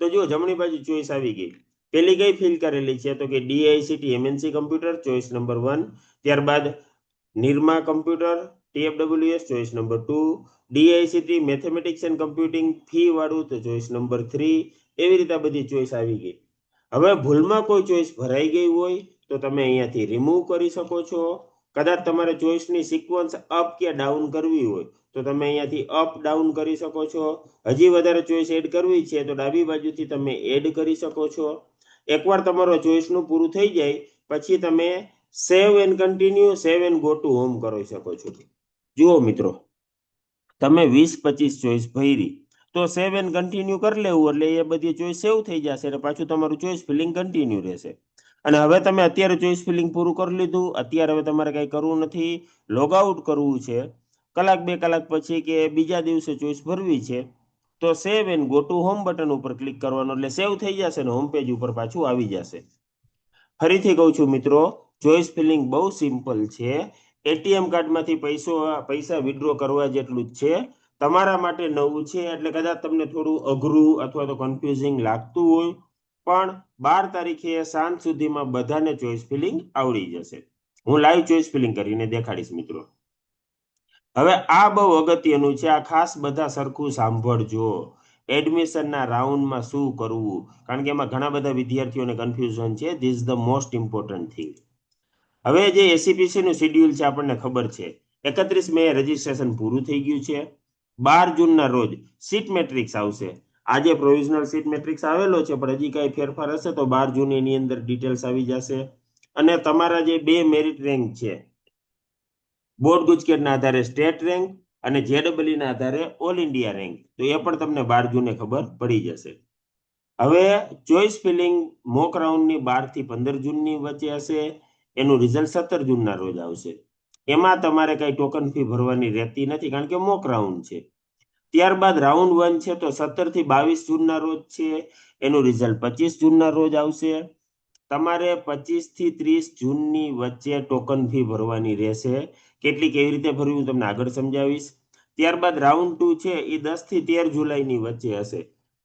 તો જો જમણી બાજુ ચોઈસ આવી ગઈ. પેલી કઈ ફિલ કરેલી છે તો કે DICT MNC computer choice number 1, ત્યારબાદ Nirma computer TFWS choice number 2, DICT mathematics and computing fee વાળું તો ચોઈસ નંબર 3. એવી રીતે બધી ચોઈસ આવી ગઈ. હવે ભૂલમાં કોઈ ચોઈસ ભરાઈ ગઈ હોય તો તમે અહીંયાથી રિમૂવ કરી શકો છો. કદાચ તમારે ચોઈસની સિક્વન્સ અપ કે ડાઉન કરવી હોય તો તમે અહીંયાથી અપ ડાઉન કરી શકો છો. હજી વધારે ચોઈસ એડ કરવી છે તો ડાબી બાજુથી તમે એડ કરી શકો છો. એકવાર તમારો ચોઈસનું પૂરું થઈ જાય પછી તમે save and continue, save and go to home કરી શકો છો. જુઓ મિત્રો, તમે 20-25 ચોઈસ ભરી તો સેવ એન્ડ કન્ટિન્યુ કરી લેવું એટલે એ બધી ચોઈસ સેવ થઈ જશે અને પાછું તમારું ચોઈસ ફિલિંગ કન્ટિન્યુ રહેશે. અને હવે તમે અત્યારે ચોઈસ ફિલિંગ પૂરું કરી લીધું, અત્યારે હવે તમારે કંઈ કરવું નથી, લોગ આઉટ કરવું છે, કલાક 2 કલાક પછી કે બીજા દિવસે ચોઈસ ભરવી છે, તો save and go to home button ઉપર ક્લિક કરવાનું એટલે સેવ થઈ જશે ને હોમ પેજ ઉપર પાછું આવી જશે. ફરીથી કહું છું મિત્રો, ચોઈસ ફિલિંગ બહુ સિમ્પલ છે. એટીએમ કાર્ડમાંથી પૈસા વિથડ્રો કરવા જેટલું જ છે. તમારા માટે નવું છે એટલે કદાચ તમને થોડું અઘરું અથવા તો કન્ફ્યુઝિંગ લાગતું હોય, પણ 12 તારીખે સાંજ સુધીમાં બધાને ચોઈસ ફિલિંગ આવડી જશે. હું લાઈવ ચોઈસ ફિલિંગ કરીને દેખાડીશ મિત્રો. હવે આ બહુ અગત્યનું છે, આ ખાસ બધા સરખું સાંભળજો. એડમિશનના રાઉન્ડમાં શું કરવું, કારણ કે એમાં ઘણા બધા વિદ્યાર્થીઓને કન્ફ્યુઝન છે. This is the most important thing. હવે જે એસીપીસીનું શેડ્યુલ છે આપણને ખબર છે. 31 મે રજીસ્ટ્રેશન પૂરું થઈ ગયું છે. 12 જૂનના રોજ સીટ મેટ્રિક્સ આવશે. આજે પ્રોવિઝનલ સીટ મેટ્રિક્સ આવેલો છે, પણ હજી કાંઈ ફેરફાર હશે તો 12 જૂન એની અંદર ડિટેલ્સ આવી જશે. અને તમારા જે 2 મેરિટ રેન્ક છે, બોર્ડ ગુજકેટના આધારે સ્ટેટ રેન્ક અને જેડબલઈના આધારે ઓલ ઇન્ડિયા રેન્ક, તો એ પણ તમને 12 જૂને ખબર પડી જશે. હવે ચોઈસ ફિલિંગ મોક રાઉન્ડની 12 થી 15 જૂનની વચ્ચે હશે. એનું રિઝલ્ટ 17 જૂનના રોજ આવશે. એમાં તમારે કઈ ટોકન ફી ભરવાની રહેતી નથી, કારણ કે મોક રાઉન્ડ છે. ત્યારબાદ રાઉન્ડ 1 છે તો 17 થી 22 જૂનના રોજ છે. એનું રિઝલ્ટ 25 જૂનના રોજ આવશે. તમારે 25 થી 30 જૂનની વચ્ચે ટોકન ફી ભરવાની રહેશે. કેટલી કેવી રીતે ભરવી હું તમને આગળ સમજાવીશ. ત્યારબાદ રાઉન્ડ 2 છે એ 10 થી 13 જુલાઈની વચ્ચે હશે.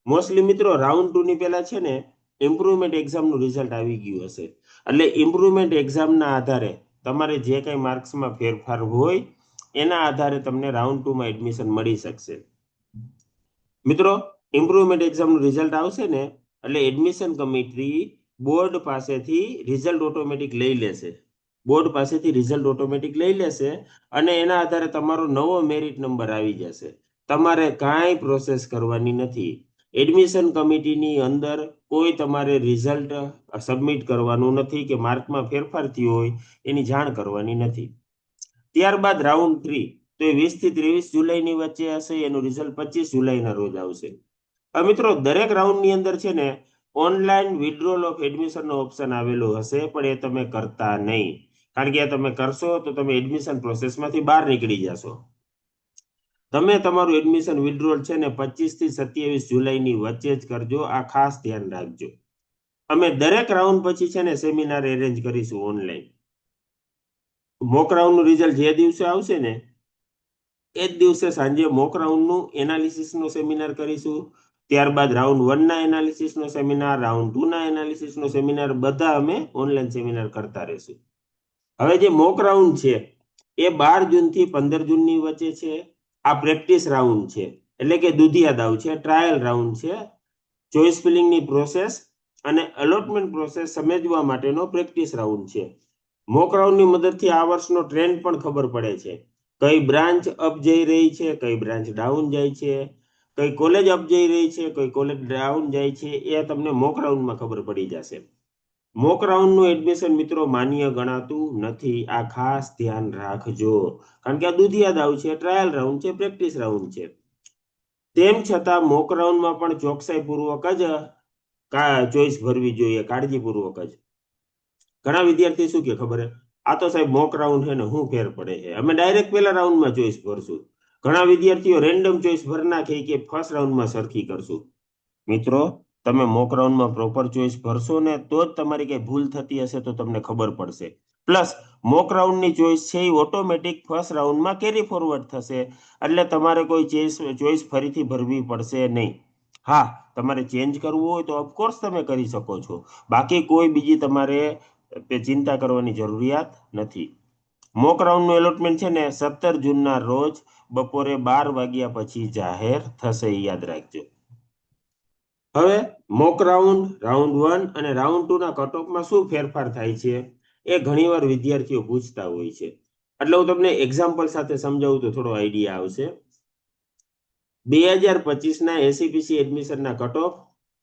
મોસ્ટલી મિત્રો રાઉન્ડ 2 ની પહેલા છે ને ઇમ્પ્રુવમેન્ટ એક્ઝામનું રિઝલ્ટ આવી ગયું હશે, એટલે ઇમ્પ્રુવમેન્ટ એક્ઝામના આધારે તમારે જે કંઈ માર્ક્સમાં ફેરફાર હોય એના આધારે તમને રાઉન્ડ 2 માં એડમિશન મળી શકશે. મિત્રો, ઇમ્પ્રુવમેન્ટ એક્ઝામનું રિઝલ્ટ આવશે ને એટલે એડમિશન કમિટી બોર્ડ પાસેથી રિઝલ્ટ ઓટોમેટિક લઈ લેશે. બોર્ડ પાસેથી રિઝલ્ટ ઓટોમેટિક લઈ લેશે અને એના આધારે તમારો નવો મેરિટ નંબર આવી જશે. તમારે કાંઈ પ્રોસેસ કરવાની નથી. એડમિશન કમિટીની અંદર કોઈ તમારે રિઝલ્ટ સબમિટ કરવાનું નથી કે માર્કમાં ફેરફાર થયો હોય એની જાણ કરવાની નથી. ત્યારબાદ રાઉન્ડ 3 તો એ 20 થી 23 જુલાઈની વચ્ચે હશે. એનું રિઝલ્ટ 25 જુલાઈના રોજ આવશે. હવે મિત્રો, દરેક રાઉન્ડની અંદર છે ને ઓનલાઈન વિથડ્રોલ ઓફ એડમિશનનો ઓપ્શન આવેલો હશે, પણ એ તમે કરતા નહીં, કારણ કે તમે કરશો તો તમે એડમિશન પ્રોસેસમાંથી બહાર નીકળી જશો. તમે તમારું એડમિશન વિથડ્રોલ છે ને 25 થી 27 જુલાઈની વચ્ચે જ કરજો. આ ખાસ ધ્યાન રાખજો. અમે દરેક રાઉન્ડ પછી છે ને સેમિનાર એરેન્જ કરીશું ઓનલાઈન. મોક રાઉન્ડનું રિઝલ્ટ જે દિવસે આવશે ને એ જ દિવસે સાંજે મોક રાઉન્ડનું એનાલિસિસનો સેમિનાર કરીશું. ત્યારબાદ રાઉન્ડ 1ના એનાલિસિસનો સેમિનાર, રાઉન્ડ 2ના એનાલિસિસનો સેમિનાર, બધા અમે ઓનલાઈન સેમિનાર કરતા રહીશું. હવે જે મોક રાઉન્ડ છે એ 12 જૂનથી 15 જૂનની વચ્ચે છે. આ પ્રેક્ટિસ રાઉન્ડ છે, એટલે કે દુધિયા દાવ છે, ટ્રાયલ રાઉન્ડ છે. ચોઈસ ફિલિંગની પ્રોસેસ અને અલોટમેન્ટ પ્રોસેસ સમજવા માટેનો પ્રેક્ટિસ રાઉન્ડ છે. મોક રાઉન્ડની મદદથી આ વર્ષનો ટ્રેન્ડ પણ ખબર પડે છે. કઈ બ્રાન્ચ અપ જઈ રહી છે, કઈ બ્રાન્ચ ડાઉન જાય છે, કઈ કોલેજ અપ જઈ રહી છે, કઈ કોલેજ ડાઉન જાય છે, એ તમને મોક રાઉન્ડમાં ખબર પડી જશે. મોક રાઉન્ડનું એડમિશન મિત્રો માન્ય ગણાતું નથી. આ ખાસ ધ્યાન રાખજો, કારણ કે આ દુધિયા દાવ છે, ટ્રાયલ રાઉન્ડ છે, પ્રેક્ટિસ રાઉન્ડ છે. તેમ છતાં મોક રાઉન્ડમાં પણ ચોકસાઈપૂર્વક જ ચોઈસ ભરવી જોઈએ, કાળજીપૂર્વક જ. ઘણા વિદ્યાર્થી શું કે ખબર હે, આ તો સાહેબ મોક રાઉન્ડ છે ને શું ફેર પડે છે, અમે ડાયરેક્ટ પહેલા રાઉન્ડમાં ચોઈસ ભરશું. ઘણા વિદ્યાર્થીઓ રેન્ડમ ચોઈસ ભર નાખે કે ફર્સ્ટ રાઉન્ડમાં સરખી કરશું. મિત્રો, તમે મોક રાઉન્ડમાં પ્રોપર ચોઈસ ભરશો ને તો જ તમારી કઈ ભૂલ થતી હશે તો તમને ખબર પડશે. પ્લસ મોક રાઉન્ડની ચોઈસ છે એ ઓટોમેટિક ફર્સ્ટ રાઉન્ડમાં કેરી ફોરવર્ડ થશે, એટલે તમારે કોઈ ચોઈસ ફરીથી ભરવી પડશે નહીં. હા, તમારે ચેન્જ કરવું હોય તો ઓફકોર્સ તમે કરી શકો છો, બાકી કોઈ બીજી તમારે ચિંતા કરવાની જરૂરિયાત નથી. મોક રાઉન્ડનું એલોટમેન્ટ છે ને 17 જૂનના રોજ બપોરે 12 વાગ્યા પછી જાહેર થશે, યાદ રાખજો. હવે મોક રાઉન્ડ 1 અને રાઉન્ડ 2ના કટઓફમાં શું ફેરફાર થાય છે એ ઘણીવાર વિદ્યાર્થીઓ પૂછતા હોય છે. એટલે હું તમને એક્ઝામ્પલ સાથે સમજાવું તો થોડો આઈડિયા આવશે. 2025 ના એસીપીસી એડમિશનના કટ ઓફ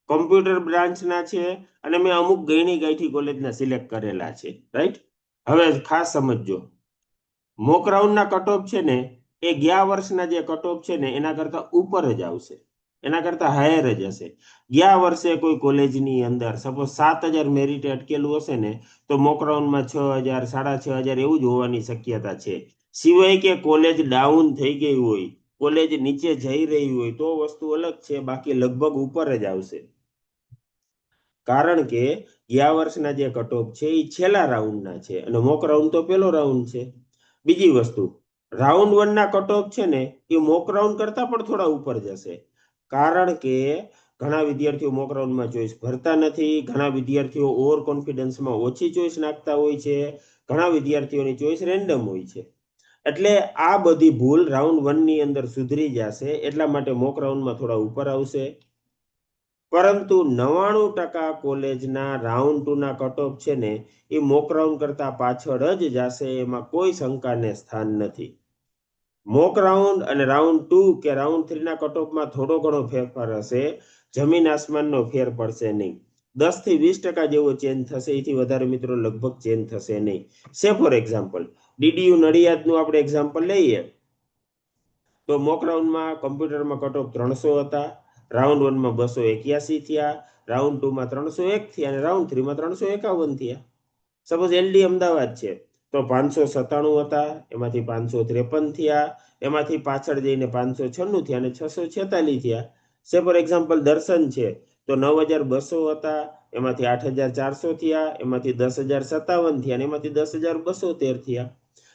કોમ્પ્યુટર બ્રાન્ચના છે અને મેં અમુક ગયણી ગાયઠી કોલેજના સિલેક્ટ કરેલા છે, રાઈટ? હવે ખાસ સમજજો, મોક રાઉન્ડના કટ ઓફ છે ને એ ગયા વર્ષના જે કટ ઓફ છે ને એના કરતા ઉપર જ આવશે, એના કરતા હાયર જ હશે. ગયા વર્ષે કોઈ કોલેજની અંદર સપોઝ 7,000 મેરિટ અટકેલું હશે ને તો મોક રાઉન્ડમાં 6,000 6,500 એવું જ હોવાની શક્યતા છે. સિવાય કે કોલેજ ડાઉન થઈ ગઈ હોય, કોલેજ નીચે જઈ રહી હોય તો વસ્તુ અલગ છે, બાકી લગભગ ઉપર જ આવશે. કારણ કે ગયા વર્ષના જે કટ ઓફ છે એ છેલ્લા રાઉન્ડના છે અને મોક રાઉન્ડ તો પેલો રાઉન્ડ છે. બીજી વસ્તુ, રાઉન્ડ 1 ના કટ ઓફ છે ને એ મોક રાઉન્ડ કરતા પણ થોડા ઉપર જશે. કારણ કે ઘણા વિદ્યાર્થીઓ મોક રાઉન્ડમાં ચોઈસ ભરતા નથી, ઘણા વિદ્યાર્થીઓ ઓવર કોન્ફિડન્સમાં ઓછી ચોઈસ નાખતા હોય છે, ઘણા વિદ્યાર્થીઓની ચોઈસ રેન્ડમ હોય છે. એટલે આ બધી ભૂલ રાઉન્ડ 1 ની અંદર સુધરી જશે, એટલા માટે મોક રાઉન્ડમાં થોડા ઉપર આવશે. પરંતુ 99% કોલેજના રાઉન્ડ 2 ના કટ ઓફ છે ને એ મોક રાઉન્ડ કરતા પાછળ જ જશે, એમાં કોઈ શંકાને સ્થાન નથી. મોક રાઉન્ડ અને રાઉન્ડ 2 કે રાઉન્ડ 3 ના કટ ઓફમાં થોડો ઘણો ફેરફાર હશે, જમીન આસમાનનો ફેર પડશે નહીં. 10 થી 20% જેવો ચેન્જ થશે, એથી વધારે મિત્રો લગભગ ચેન્જ થશે નહીં. સે ફોર એક્ઝામ્પલ ડીડીયુ નડિયાદનું આપણે એક્ઝામ્પલ લઈએ તો મોક રાઉન્ડમાં કમ્પ્યુટરમાં કટ ઓફ 300 હતા, રાઉન્ડ 1 માં 281 થયા, રાઉન્ડ 2 માં 301 થયા અને રાઉન્ડ 3 માં 351 થયા. સપોઝ એલડી અમદાવાદ છે તો 597 હતા, એમાંથી 553 થયા, એમાંથી પાછળ જઈને 596 થયા અને 646 થયા. સે ફોર એક્ઝામ્પલ દર્શન છે તો 9,200 હતા, એમાંથી 8,400 થયા, એમાંથી 10,057 થયા અને એમાંથી 10,213 થયા.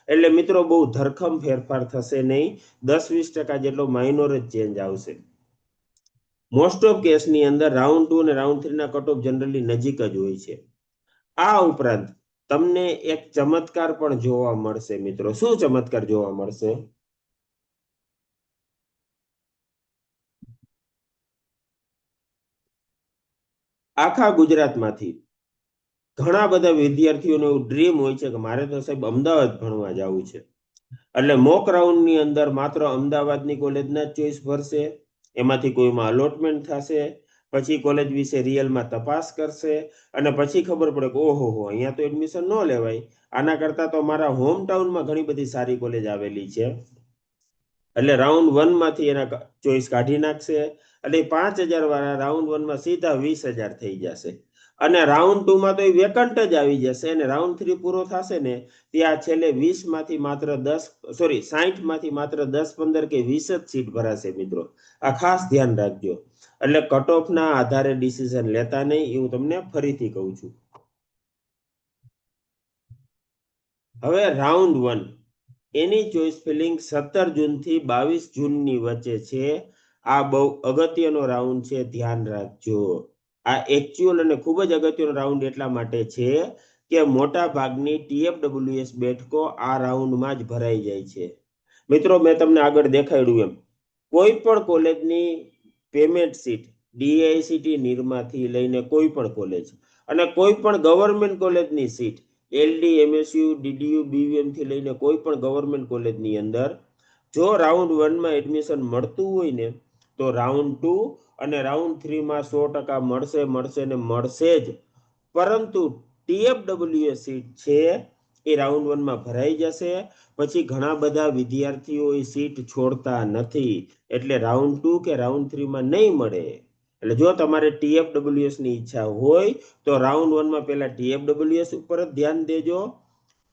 એટલે મિત્રો બહુ ધરખમ ફેરફાર થશે નહીં, 10-20% જેટલો માઇનોર જ ચેન્જ આવશે. મોસ્ટ ઓફ કેસની અંદર રાઉન્ડ 2 અને રાઉન્ડ 3 ના કટ ઓફ જનરલી નજીક જ હોય છે. આ ઉપરાંત તમને એક ચમત્કાર પણ જોવા મળશે મિત્રો. શું ચમત્કાર જોવા મળશે? આખા ગુજરાતમાંથી ઘણા બધા વિદ્યાર્થીઓને એવું ડ્રીમ હોય છે કે મારે તો સાહેબ અમદાવાદ ભણવા જવું છે, એટલે મોક રાઉન્ડની અંદર માત્ર અમદાવાદની કોલેજના જ ચોઈસ ભરશે, એમાંથી કોઈમાં અલોટમેન્ટ થશે, પછી કોલેજ વિશે રિયલમાં તપાસ કરશે અને પછી ખબર પડે કે ઓહો અહીંયા તો એડમિશન ન લેવાય, આના કરતા તો મારા હોમ ટાઉનમાં ઘણી બધી સારી કોલેજ આવેલી છે. એટલે રાઉન્ડ 1 માંથી એના ચોઈસ કાઢી નાખશે એટલે 5,000 વાળા રાઉન્ડ 1 માં સીધા 20,000 થઈ જશે અને રાઉન્ડ 2 માં તો એ વેકન્ટ જ આવી જશે અને રાઉન્ડ 3 પૂરો થશે ને ત્યાં છેલ્લે 20 માંથી માત્ર 60 માંથી માત્ર 10 15 કે 20 જ સીટ ભરાશે મિત્રો. આ ખાસ ધ્યાન રાખજો. એટલે કટ ઓફના આધારે ડિસિઝન લેતા નહીં, એ હું તમને ફરીથી કહું છું. હવે રાઉન્ડ 1 એની ચોઈસ ફિલિંગ 17 જૂનથી 22 જૂનની વચ્ચે છે. આ બહુ અગત્યનો રાઉન્ડ છે, ધ્યાન રાખજો. આ એકચ્યુઅલ અને ખૂબ જ અગત્યનો રાઉન્ડ એટલા માટે છે કે મોટા ભાગની TFWS બેઠકો આ રાઉન્ડમાં જ ભરાઈ જાય છે. મિત્રો મેં તમને આગળ દેખાડ્યું એમ કોઈ પણ કોલેજની પેમેન્ટ સીટ DICT નિરમાથી લઈને કોઈ પણ કોલેજ અને કોઈ પણ ગવર્મેન્ટ કોલેજની seat LD MSU DDU BVM થી લઈને કોઈ પણ ગવર્મેન્ટ કોલેજની અંદર જો રાઉન્ડ 1 માં એડમિશન મળતું હોય ને તો રાઉન્ડ 2 અને રાઉન્ડ 3 માં 100% મળશે ને મળશે જ. પરંતુ TFWS સીટ છે એ રાઉન્ડ 1 માં ભરાઈ જશે. પછી ઘણા બધા વિદ્યાર્થીઓ એ સીટ છોડતા નથી, એટલે રાઉન્ડ 2 કે રાઉન્ડ 3 માં નહીં મળે. એટલે જો તમારે TFWS ની ઈચ્છા હોય તો રાઉન્ડ 1 માં પહેલા TFWS ઉપર જ ધ્યાન દેજો,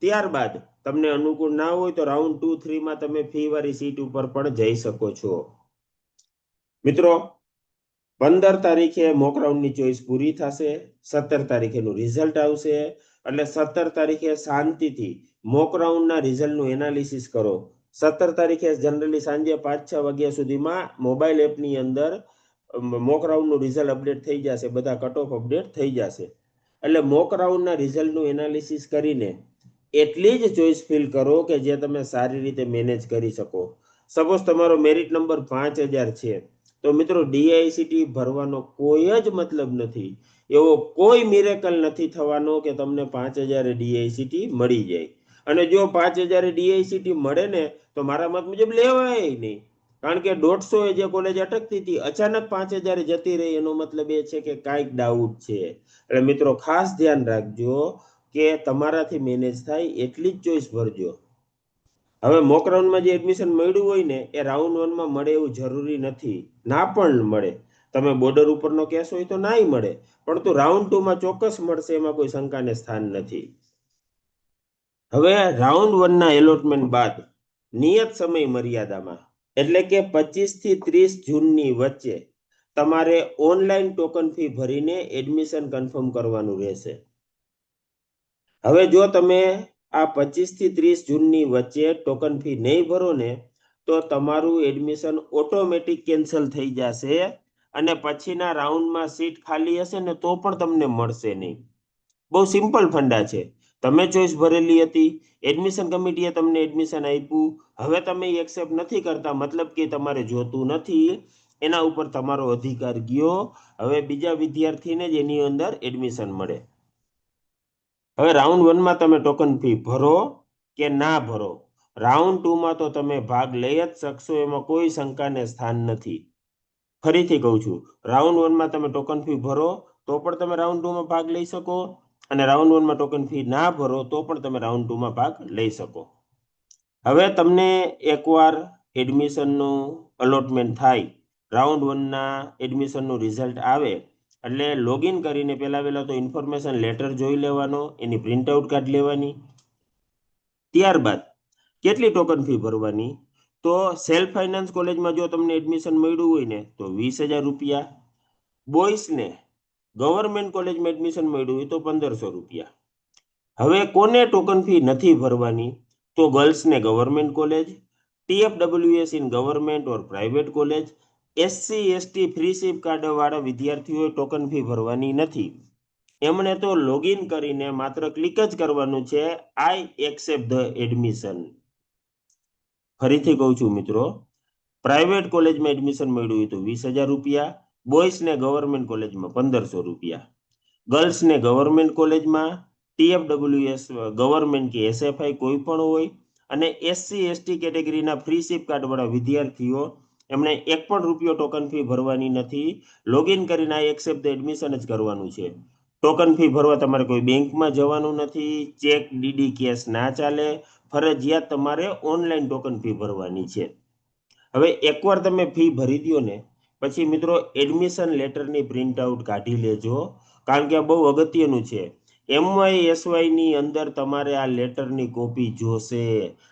ત્યારબાદ તમને અનુકૂળ ના હોય તો રાઉન્ડ 2 3 માં તમે ફી વાળી સીટ ઉપર પણ જઈ શકો છો. મિત્રો 15 તારીખે મોક રાઉન્ડની ચોઈસ પૂરી થશે, 17 તારીખેનું રિઝલ્ટ આવશે એટલે 17 તારીખે શાંતિથી મોક રાઉન્ડના રિઝલ્ટનું એનાલિસિસ કરો. 17 તારીખે જનરલી સાંજે 5-6 વાગ્યા સુધીમાં મોબાઈલ એપની અંદર મોક રાઉન્ડનું રિઝલ્ટ અપડેટ થઈ જશે, બધા કટ ઓફ અપડેટ થઈ જશે. એટલે મોક રાઉન્ડના રિઝલ્ટનું એનાલિસિસ કરીને એટલી જ ચોઈસ ફિલ કરો કે જે તમે સારી રીતે મેનેજ કરી શકો. સપોઝ તમારો મેરિટ નંબર 5,000 છે તો મિત્રો DICT ભરવાનો કોઈ જ મતલબ નથી, એવો કોઈ મિરેકલ નથી થવાનો કે તમને 5,000 DICT મળી જાય. અને જો 5,000 ડીઆઈસીટી મળે ને તો મારા મત મુજબ લેવાય નહીં, કારણ કે 150 જે કોલેજ અટકતી હતી અચાનક 5,000 જતી રહી, એનો મતલબ એ છે કે કાંઈક ડાઉટ છે. એટલે મિત્રો ખાસ ધ્યાન રાખજો કે તમારાથી મેનેજ થાય એટલી જ ચોઈસ ભરજો. હવે મોક રાઉન્ડમાં જે એડમિશન મળ્યું હોય ને એ રાઉન્ડ 1માં મળે એવું જરૂરી નથી, ના પણ મળે. તમે બોર્ડર ઉપરનો કેસ હોય તો નાય મળે, પરંતુ રાઉન્ડ 2માં ચોક્કસ મળશે, એમાં કોઈ શંકાને સ્થાન નથી. હવે રાઉન્ડ 1ના એલોટમેન્ટ બાદ નિયત સમય મર્યાદામાં, એટલે કે 25 થી 30 જૂનની વચ્ચે તમારે ઓનલાઈન ટોકન ફી ભરીને એડમિશન કન્ફર્મ કરવાનું રહેશે. હવે જો તમે આ 25 થી 30 જૂનની વચ્ચે ટોકન ફી નહીં ભરો ને તો તમારું એડમિશન ઓટોમેટિક કેન્સલ થઈ જશે, અને પછીના રાઉન્ડમાં સીટ ખાલી હશે ને તો પણ તમને મળશે નહીં. બહુ સિમ્પલ ફંડા છે. તમે ચોઈસ ભરેલી હતી, એડમિશન કમિટીએ તમને એડમિશન આપ્યું, હવે તમે એક્સેપ્ટ નથી કરતા, મતલબ કે તમારે જોતું નથી, એના ઉપર તમારો અધિકાર ગયો. હવે બીજા વિદ્યાર્થીને જ એની અંદર એડમિશન મળે. હવે રાઉન્ડ 1માં તમે ટોકન ફી ભરો કે ના ભરો, રાઉન્ડ 2માં તો તમે ભાગ લઈ જ શકશો, એમાં કોઈ શંકાને સ્થાન નથી. ફરીથી કહું છું, રાઉન્ડ 1માં તમે ટોકન ફી ભરો તો પણ તમે રાઉન્ડ 2માં ભાગ લઈ શકો, અને રાઉન્ડ 1માં ટોકન ફી ના ભરો તો પણ તમે રાઉન્ડ 2માં ભાગ લઈ શકો. હવે તમને એકવાર એડમિશનનું અલોટમેન્ટ થાય, રાઉન્ડ 1ના એડમિશનનું રિઝલ્ટ આવે એટલે લોગિન કરીને પહેલા તો ઇન્ફોર્મેશન લેટર જોઈ લેવાનો, એની પ્રિન્ટ આઉટ કાઢી લેવાની. ત્યારબાદ કેટલી ટોકન ફી ભરવાની, તો સેલ્ફ ફાઇનાન્સ કોલેજમાં જો તમને એડમિશન મળ્યું હોય ને તો 20,000 રૂપિયા, બોયસને ગવર્મેન્ટ કોલેજમાં એડમિશન મળ્યું હોય તો 1,500 રૂપિયા. હવે કોને ટોકન ફી નથી ભરવાની, તો ગર્લ્સને government college, TFWS in government or private college, SC/ST freeship card વાળા વિદ્યાર્થીઓએ ટોકન ફી ભરવાની નથી. એમણે તો લોગિન કરીને માત્ર ક્લિક જ કરવાનું છે, આઈ એક્સેપ્ટ ધ એડમિશન. ફરીથી કહું છું મિત્રો, પ્રાઇવેટ કોલેજમાં એડમિશન મળ્યું હોય તો 20,000 રૂપિયા, બોયસને ગવર્મેન્ટ કોલેજમાં 1,500 રૂપિયા, ગર્લ્સને ગવર્મેન્ટ કોલેજમાં, TFWS ગવર્મેન્ટ કે SFI કોઈ પણ હોય, અને SC/ST કેટેગરીના ફ્રી સીપ કાર્ડ વાળા વિદ્યાર્થીઓ એમણે 1 પણ રૂપિયો ટોકન ફી ભરવાની નથી. લોગિન કરીને આ એક્સેપ્ટ ધ એડમિશન જ કરવાનું છે. ટોકન ફી ભરવા તમારે કોઈ બેંકમાં જવાનું નથી, ચેક ડીડી કેશ ના ચાલે, ફરજિયાત તમારે ઓનલાઈન ટોકન ફી ભરવાની છે. હવે એકવાર તમે ફી ભરી દો ને પછી મિત્રો એડમિશન લેટરની પ્રિન્ટ આઉટ કાઢી લેજો, કારણ કે આ બહુ અગત્યનું છે. MYSY ની અંદર તમારે આ લેટરની કોપી જોશે,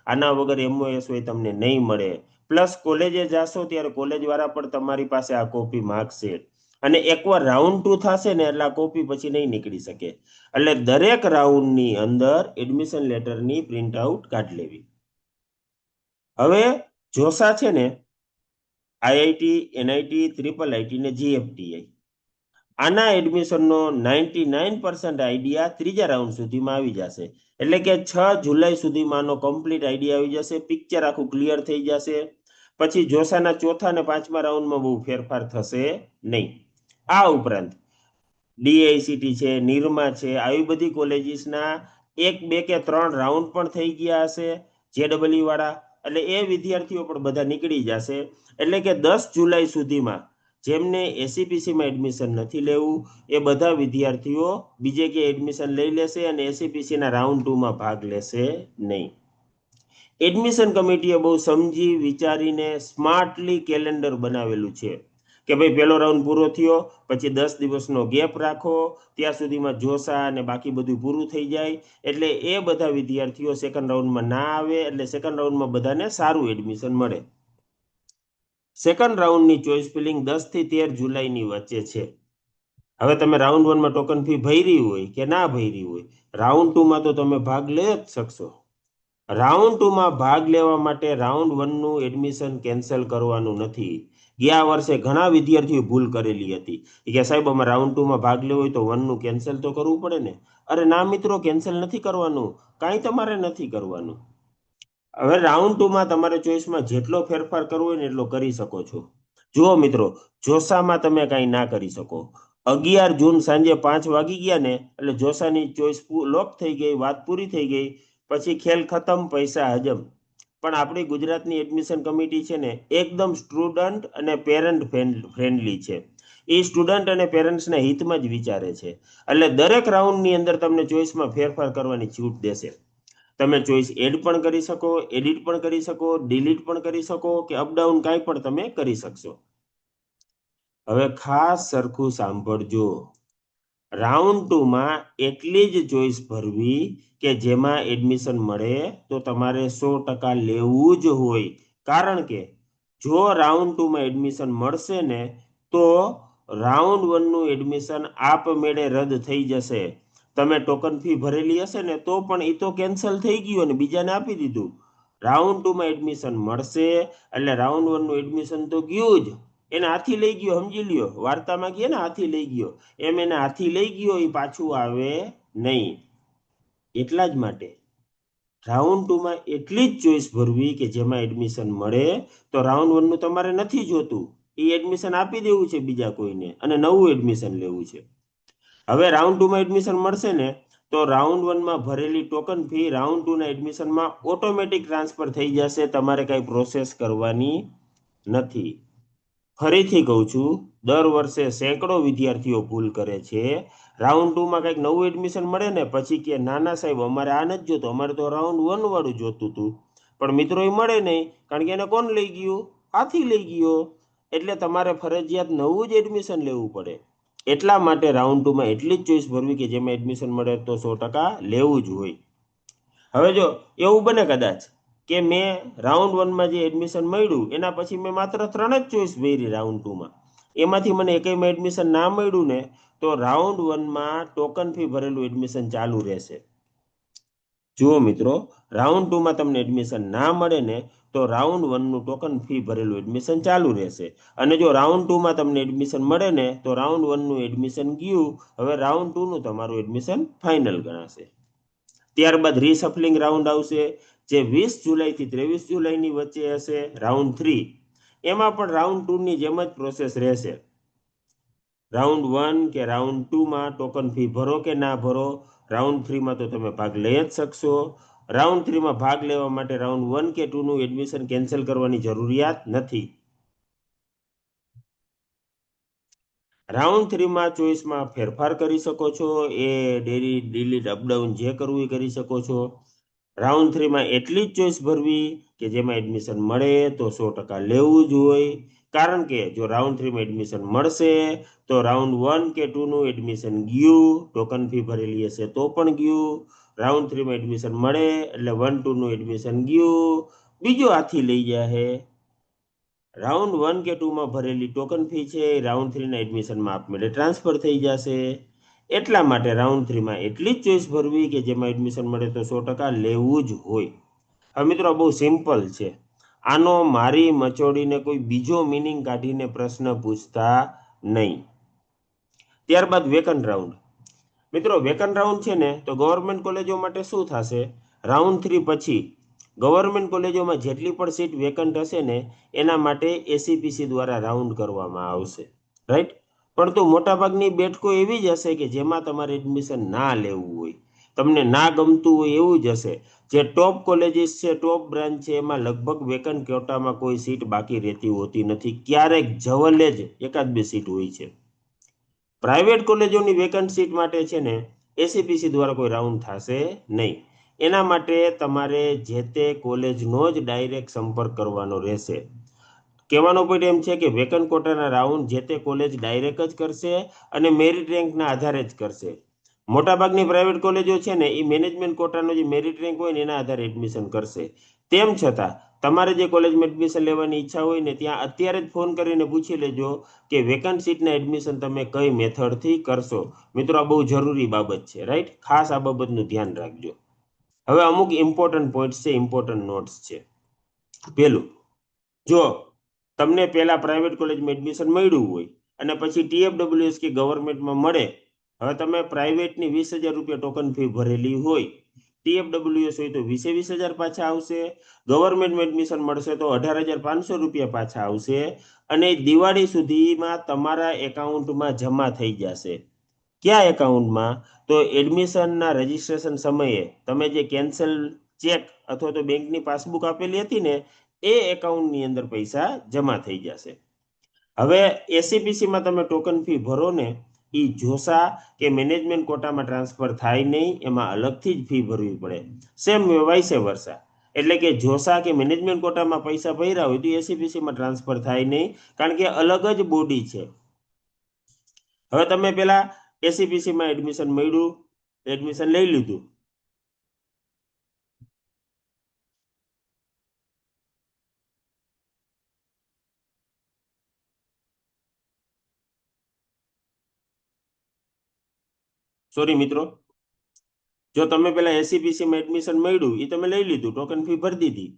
આના વગર MYSY તમને નહીં મળે. પ્લસ કોલેજે જાશો ત્યારે કોલેજ વાળા પણ તમારી પાસે આ કોપી માંગશે, અને એકવાર રાઉન્ડ 2 થશે ને એટલે આ કોપી પછી નહીં નીકળી શકે. એટલે દરેક રાઉન્ડની અંદર એડમિશન લેટરની પ્રિન્ટ આઉટ કાઢી લેવી. હવે જોશા છે ને IIT, NIT, IIIT ને GFTI, આના એડમિશનનો 99% આઈડિયા ત્રીજા રાઉન્ડ સુધીમાં આવી જશે. એટલે કે 6 જુલાઈ સુધીમાં આનો કમ્પ્લીટ આઈડિયા આવી જશે, પિક્ચર આખું ક્લિયર થઈ જશે. પછી જોશાના ચોથા અને પાંચમા રાઉન્ડમાં બહુ ફેરફાર થશે નહીં. આ ઉપરાંત DICT છે, નિરમા છે, આવી બધી કોલેજીસના 1, 2 કે 3 રાઉન્ડ પણ થઈ ગયા હશે JEE વાળા, એટલે એ વિદ્યાર્થીઓ પણ બધા નીકળી જશે. એટલે કે 10 જુલાઈ સુધીમાં જેમને SCPCમાં એડમિશન નથી લેવું એ બધા વિદ્યાર્થીઓ બીજે કે એડમિશન લઈ લેશે અને SCPCના રાઉન્ડ 2માં ભાગ લેશે નહીં. એડમિશન કમિટીએ બહુ સમજી વિચારીને સ્માર્ટલી કેલેન્ડર બનાવેલું છે કે ભાઈ પહેલો રાઉન્ડ પૂરો થયો પછી 10 દિવસનો ગેપ રાખો, ત્યાં સુધીમાં જોશા અને બાકી બધું પૂરું થઈ જાય, એટલે એ બધા વિદ્યાર્થીઓ સેકન્ડ રાઉન્ડમાં ના આવે, એટલે સેકન્ડ રાઉન્ડમાં બધાને સારું એડમિશન મળે. સેકન્ડ રાઉન્ડની ચોઇસ ફિલિંગ 10 થી 13 જુલાઈની વચ્ચે છે. હવે તમે રાઉન્ડ 1માં ટોકન ફી ભરી હોય કે ના ભરી હોય, રાઉન્ડ 2માં તો તમે ભાગ લઈ જ શકશો. રાઉન્ડ 2માં ભાગ લેવા માટે રાઉન્ડ 1નું એડમિશન કેન્સલ કરવાનું નથી. ગયા વર્ષે ઘણા વિદ્યાર્થીઓ ભૂલ કરેલી હતી કે સાહેબ અમે રાઉન્ડ 2માં ભાગ લેવો હોય તો 1નું કેન્સલ તો કરવું પડે ને. અરે ના મિત્રો, કેન્સલ નથી કરવાનું, કાંઈ તમારે નથી કરવાનું. હવે રાઉન્ડ 2માં તમારે ચોઈસમાં જેટલો ફેરફાર કરવો હોય ને એટલો કરી શકો છો. જુઓ મિત્રો, જોશામાં તમે કાંઈ ના કરી શકો. 11 જૂન સાંજે 5 વાગી ગયા ને એટલે જોશાની ચોઈસ લોક થઈ ગઈ, વાત પૂરી થઈ ગઈ. પછી ખેલ ખતમ પૈસા હજમ. પણ આપણી ગુજરાતની એડમિશન કમિટી છે ને એકદમ સ્ટુડન્ટ અને પેરેન્ટ ફ્રેન્ડલી છે. એ સ્ટુડન્ટ અને પેરેન્ટ્સના હિતમાં જ વિચારે છે. એટલે દરેક રાઉન્ડની અંદર તમને ચોઈસમાં ફેરફાર કરવાની છૂટ દેશે. તમે ચોઈસ એડ પણ કરી શકો, એડિટ પણ કરી શકો, ડિલીટ પણ કરી શકો કે અપડાઉન કાંઈ પણ તમે કરી શકશો. હવે ખાસ સરખું સાંભળજો. રાઉન્ડ 2માં એટલી જ ચોઈસ ભરવી કે જેમાં એડમિશન મળે તો તમારે 100% લેવું જ હોય. કારણ કે જો રાઉન્ડ 2માં એડમિશન મળશે ને તો રાઉન્ડ 1નું એડમિશન આપમેળે રદ થઈ જશે. તમે ટોકન ફી ભરેલી હશે ને તો પણ એ તો કેન્સલ થઈ ગયું અને બીજાને આપી દીધું. રાઉન્ડ 2માં એડમિશન મળશે એટલે રાઉન્ડ 1નું એડમિશન તો ગયું જ. એને હાથી લઈ ગયો, સમજી લ્યો. વાર્તામાં કહે ને હાથી લઈ ગયો, એમ એને હાથી લઈ ગયો, એ પાછું આવે નહીં. એટલા જ માટે રાઉન્ડ 2માં એટલી જ ચોઈસ ભરવી કે જેમાં એડમિશન મળે તો રાઉન્ડ 1નું તમારે નથી જોતું. એ એડમિશન આપી દેવું છે બીજા કોઈને અને નવું એડમિશન લેવું છે. હવે રાઉન્ડ 2માં એડમિશન મળશે ને તો રાઉન્ડ 1માં ભરેલી ટોકન ફી રાઉન્ડ 2ના એડમિશનમાં ઓટોમેટિક ટ્રાન્સફર થઈ જશે. તમારે કાંઈ પ્રોસેસ કરવાની નથી. ફરીથી કહું છું, દર વર્ષે સેંકડો વિદ્યાર્થીઓ ભૂલ કરે છે. રાઉન્ડ 2માં કંઈક નવું એડમિશન મળે ને પછી કે નાના સાહેબ અમારે આ નથી જોતું, અમારે તો રાઉન્ડ 1 વાળું જોતું હતું. પણ મિત્રો એ મળે નહીં, કારણ કે એને કોણ લઈ ગયું? હાથી લઈ ગયો. એટલે તમારે ફરજિયાત નવું જ એડમિશન લેવું પડે. એટલા માટે રાઉન્ડ 2માં એટલી જ ચોઈસ ભરવી કે જેમાં એડમિશન મળે તો 100% લેવું જ હોય. હવે જો એવું બને કદાચ કે મેં રાઉન્ડ 1માં જે એડમિશન મળ્યું એના પછી મેં માત્ર 3 જ ચોઈસ ભરી રાઉન્ડ 2માં, એમાંથી મને એકમાં એડમિશન ના મળ્યું ને તો રાઉન્ડ 1માં ટોકન ફી ભરેલું એડમિશન ચાલુ રહેશે. જુઓ મિત્રો, રાઉન્ડ 2માં તમને એડમિશન ના મળે ને તો રાઉન્ડ 1નું ટોકન ફી ભરેલું એડમિશન ચાલુ રહેશે. અને જો રાઉન્ડ 2માં તમને એડમિશન મળે ને તો રાઉન્ડ 1નું એડમિશન ગયું. હવે રાઉન્ડ 2નું તમારું એડમિશન ફાઇનલ ગણાશે. ત્યારબાદ રીસફલિંગ રાઉન્ડ આવશે જે 20 જુલાઈથી 23 જુલાઈની વચ્ચે હશે, રાઉન્ડ 3. એમાં પણ રાઉન્ડ 2ની જેમ જ પ્રોસેસ રહેશે. રાઉન્ડ 1 કે રાઉન્ડ 2માં ટોકન ફી ભરો કે ના ભરો, રાઉન્ડ 3માં તો તમે ભાગ લઈ જ શકશો. રાઉન્ડ 3માં ભાગ લેવા માટે રાઉન્ડ 1 કે 2નું એડમિશન કેન્સલ કરવાની જરૂરિયાત નથી. રાઉન્ડ 3માં ચોઈસમાં ફેરફાર કરી શકો છો. એ ડિલીટ અપડાઉન જે કરવું એ કરી શકો છો. રાઉન્ડ 3માં એટલી જ ચોઈસ ભરવી કે જેમાં એડમિશન મળે તો 100% લેવું જ હોય. કારણ કે જો રાઉન્ડ 3માં એડમિશન મળશે તો રાઉન્ડ 1 કે 2નું એડમિશન ગયું, ટોકન ફી ભરેલી હશે તો પણ ગયું. રાઉન્ડ 3માં એડમિશન મળે એટલે 1, 2નું એડમિશન ગયું, બીજો હાથી લઈ જાય. રાઉન્ડ 1 કે 2માં ભરેલી ટોકન ફી છે રાઉન્ડ 3ના એડમિશનમાં આપમેળે ટ્રાન્સફર થઈ જશે. એટલા માટે રાઉન્ડ 3માં એટલી જ ચોઈસ ભરવી કે જેમાં એડમિશન મળે તો 100% લેવું જ હોય. હવે મિત્રો બહુ સિમ્પલ છે. આનો મારી મચોડીને કોઈ બીજો મિનિંગ કાઢીને પ્રશ્ન પૂછતા નહીં. ત્યારબાદ વેકન્ટ રાઉન્ડ. મિત્રો વેકન્ટ રાઉન્ડ છે ને તો ગવર્મેન્ટ કોલેજો માટે શું થશે, રાઉન્ડ 3 પછી ગવર્મેન્ટ કોલેજોમાં જેટલી પણ સીટ વેકન્ટ હશે ને એના માટે એસીપીસી દ્વારા રાઉન્ડ કરવામાં આવશે, રાઈટ. પરંતુ મોટાભાગની બેઠકો એવી જ હશે કે જેમાં તમારે એડમિશન ના લેવું હોય, તમને ના ગમતું હોય એવું જ હશે. જે ટોપ કોલેજીસ છે, ટોપ બ્રાન્ચ છે, એમાં લગભગ વેકન્ટ કોટામાં કોઈ સીટ બાકી રહેતી હોતી નથી. ક્યારેક જવલે જ એકાદ બે સીટ હોય છે. પ્રાઇવેટ કોલેજોની વેકન્ટ સીટ માટે છે ને એસીપીસી દ્વારા કોઈ રાઉન્ડ થશે નહીં. એના માટે તમારે જે તે કોલેજનો જ ડાયરેક્ટ સંપર્ક કરવાનો રહેશે. કહેવાનો પોઈન્ટ એમ છે કે વેકન્ટ કોટાના રાઉન્ડ જે તે કોલેજ ડાયરેક્ટ જ કરશે અને મેરિટ રેન્કના આધારે જ કરશે. મોટાભાગની પ્રાઇવેટ કોલેજો છે ને એ મેનેજમેન્ટ કોટાનો જે મેરિટ રેન્ક હોય ને એના આધારે એડમિશન કરશે. તેમ છતાં તમારે જે કોલેજમાં એડમિશન લેવાની ઈચ્છા હોય ને ત્યાં અત્યારે જ ફોન કરીને પૂછી લેજો કે વેકન્ટ સીટના એડમિશન તમે કઈ મેથડથી કરશો. મિત્રો આ બહુ જરૂરી બાબત છે, રાઈટ. ખાસ આ બાબતનું ધ્યાન રાખજો. હવે અમુક ઇમ્પોર્ટન્ટ પોઈન્ટ્સ છે, ઇમ્પોર્ટન્ટ નોટ્સ છે. પહેલું, જો તમને પહેલા પ્રાઇવેટ કોલેજમાં એડમિશન મળ્યું હોય અને પછી ટીએફડબ્લ્યુએસ કે ગવર્મેન્ટમાં મળે, હવે તમે પ્રાઇવેટની 20,000 રૂપિયા ટોકન ફી ભરેલી હોય, ટીએફડબ્લ્યુએસ હોય તો 20,000 પાછા આવશે, ગવર્મેન્ટમાં એડમિશન મળશે તો 18,500 રૂપિયા પાછા આવશે અને દિવાળી સુધીમાં તમારા એકાઉન્ટમાં જમા થઈ જશે. કયા એકાઉન્ટમાં? તો એડમિશનના રજીસ્ટ્રેશન સમયે તમે જે કેન્સલ ચેક અથવા તો બેંકની પાસબુક આપેલી હતી ને એ એકાઉન્ટની અંદર પૈસા જમા થઈ જશે. હવે એસીપીસીમાં તમે ટોકન ફી ભરો ને એ જોશા કે મેનેજમેન્ટ કોટામાં ટ્રાન્સફર થાય નહીં, એમાં અલગથી જ ફી ભરવી પડે. સેમ વાઇસે વર્સા, એટલે કે જોશા કે મેનેજમેન્ટ કોટામાં પૈસા ભર્યા હોય તો એસીપીસીમાં ટ્રાન્સફર થાય નહીં, કારણ કે અલગ જ બોડી છે. હવે તમે પેલા એસીપીસીમાં એડમિશન મળ્યું, એડમિશન લઈ લીધું, સોરી મિત્રો, જો તમે પેલા એસીપીસીમાં એડમિશન મળ્યું એ તમે લઈ લીધું, ટોકન ફી ભરી દીધી,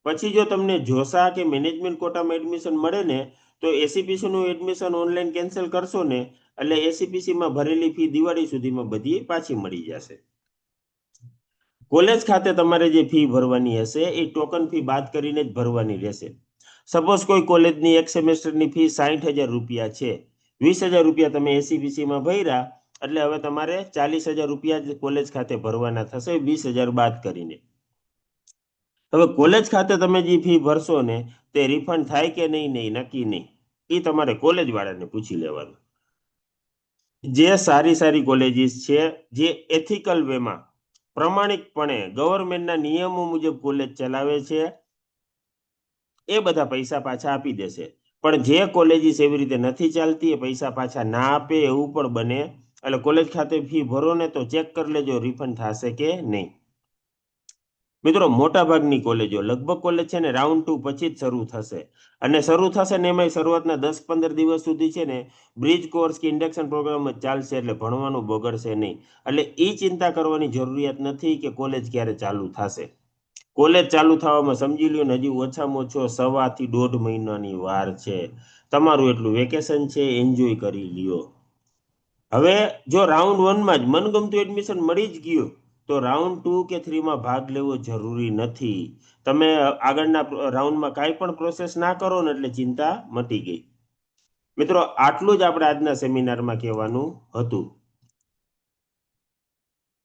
પછી જો તમને જોશા કે મેનેજમેન્ટ કોટામાં એડમિશન મળે ને તો એસીપીસીનું એડમિશન ઓનલાઈન કેન્સલ કરશો ને એટલે એસીપીસીમાં ભરેલી ફી દિવાળી સુધીમાં બધી પાછી મળી જશે. કોલેજ ખાતે તમારે જે ફી ભરવાની હશે એ ટોકન ફી બાદ કરીને જ ભરવાની રહેશે. સપોઝ કોઈ કોલેજની એક સેમેસ્ટરની ફી 60,000 રૂપિયા છે, 20,000 રૂપિયા તમે એસીપીસીમાં ભર્યા એટલે હવે તમારે 40,000 રૂપિયા જ કોલેજ ખાતે ભરવાના થશે, 20,000 બાદ કરીને. હવે કોલેજ ખાતે તમે જે ફી ભરશો ને તે રિફંડ થાય કે નહીં નક્કી નહીં, એ તમારે કોલેજ વાળાને પૂછી લેવાનું. જે સારી કોલેજીસ છે, જે એથિકલ વેમાં પ્રમાણિકપણે ગવર્મેન્ટના નિયમો મુજબ કોલેજ ચલાવે છે, એ બધા પૈસા પાછા આપી દેશે. પણ જે કોલેજીસ એવી રીતે નથી ચાલતી, એ પૈસા પાછા ના આપે એવું પણ બને. એટલે કોલેજ ખાતે ફી ભરો ને તો ચેક કરી લેજો રિફંડ થશે કે નહીં. મિત્રો, મોટા ભાગની કોલેજો, લગભગ કોલેજ છે ને રાઉન્ડ 2 પછી જ શરૂ થશે, અને શરૂ થશે ને એમાં શરૂઆતના 10-15 દિવસ સુધી છે ને બ્રિજ કોર્સ કે ઇન્ડક્શન પ્રોગ્રામ જ ચાલશે, એટલે ભણવાનું બગડશે નહીં. એટલે એ ચિંતા કરવાની જરૂરિયાત નથી કે કોલેજ ક્યારે ચાલુ થશે. કોલેજ ચાલુ થવામાં સમજી લ્યો ને હજી ઓછામાં ઓછો 1.5 થી 1.5 મહિનાની વાર છે. તમારું એટલું વેકેશન છે, એન્જોય કરી લ્યો. હવે જો રાઉન્ડ 1માં જ મનગમતું એડમિશન મળી જ ગયું તો રાઉન્ડ 2 કે 3માં ભાગ લેવો જરૂરી નથી. તમે આગળના રાઉન્ડમાં કાંઈ પણ પ્રોસેસ ના કરો ને એટલે ચિંતા મટી ગઈ. મિત્રો, આટલું જ આપણે આજના સેમિનારમાં કહેવાનું હતું.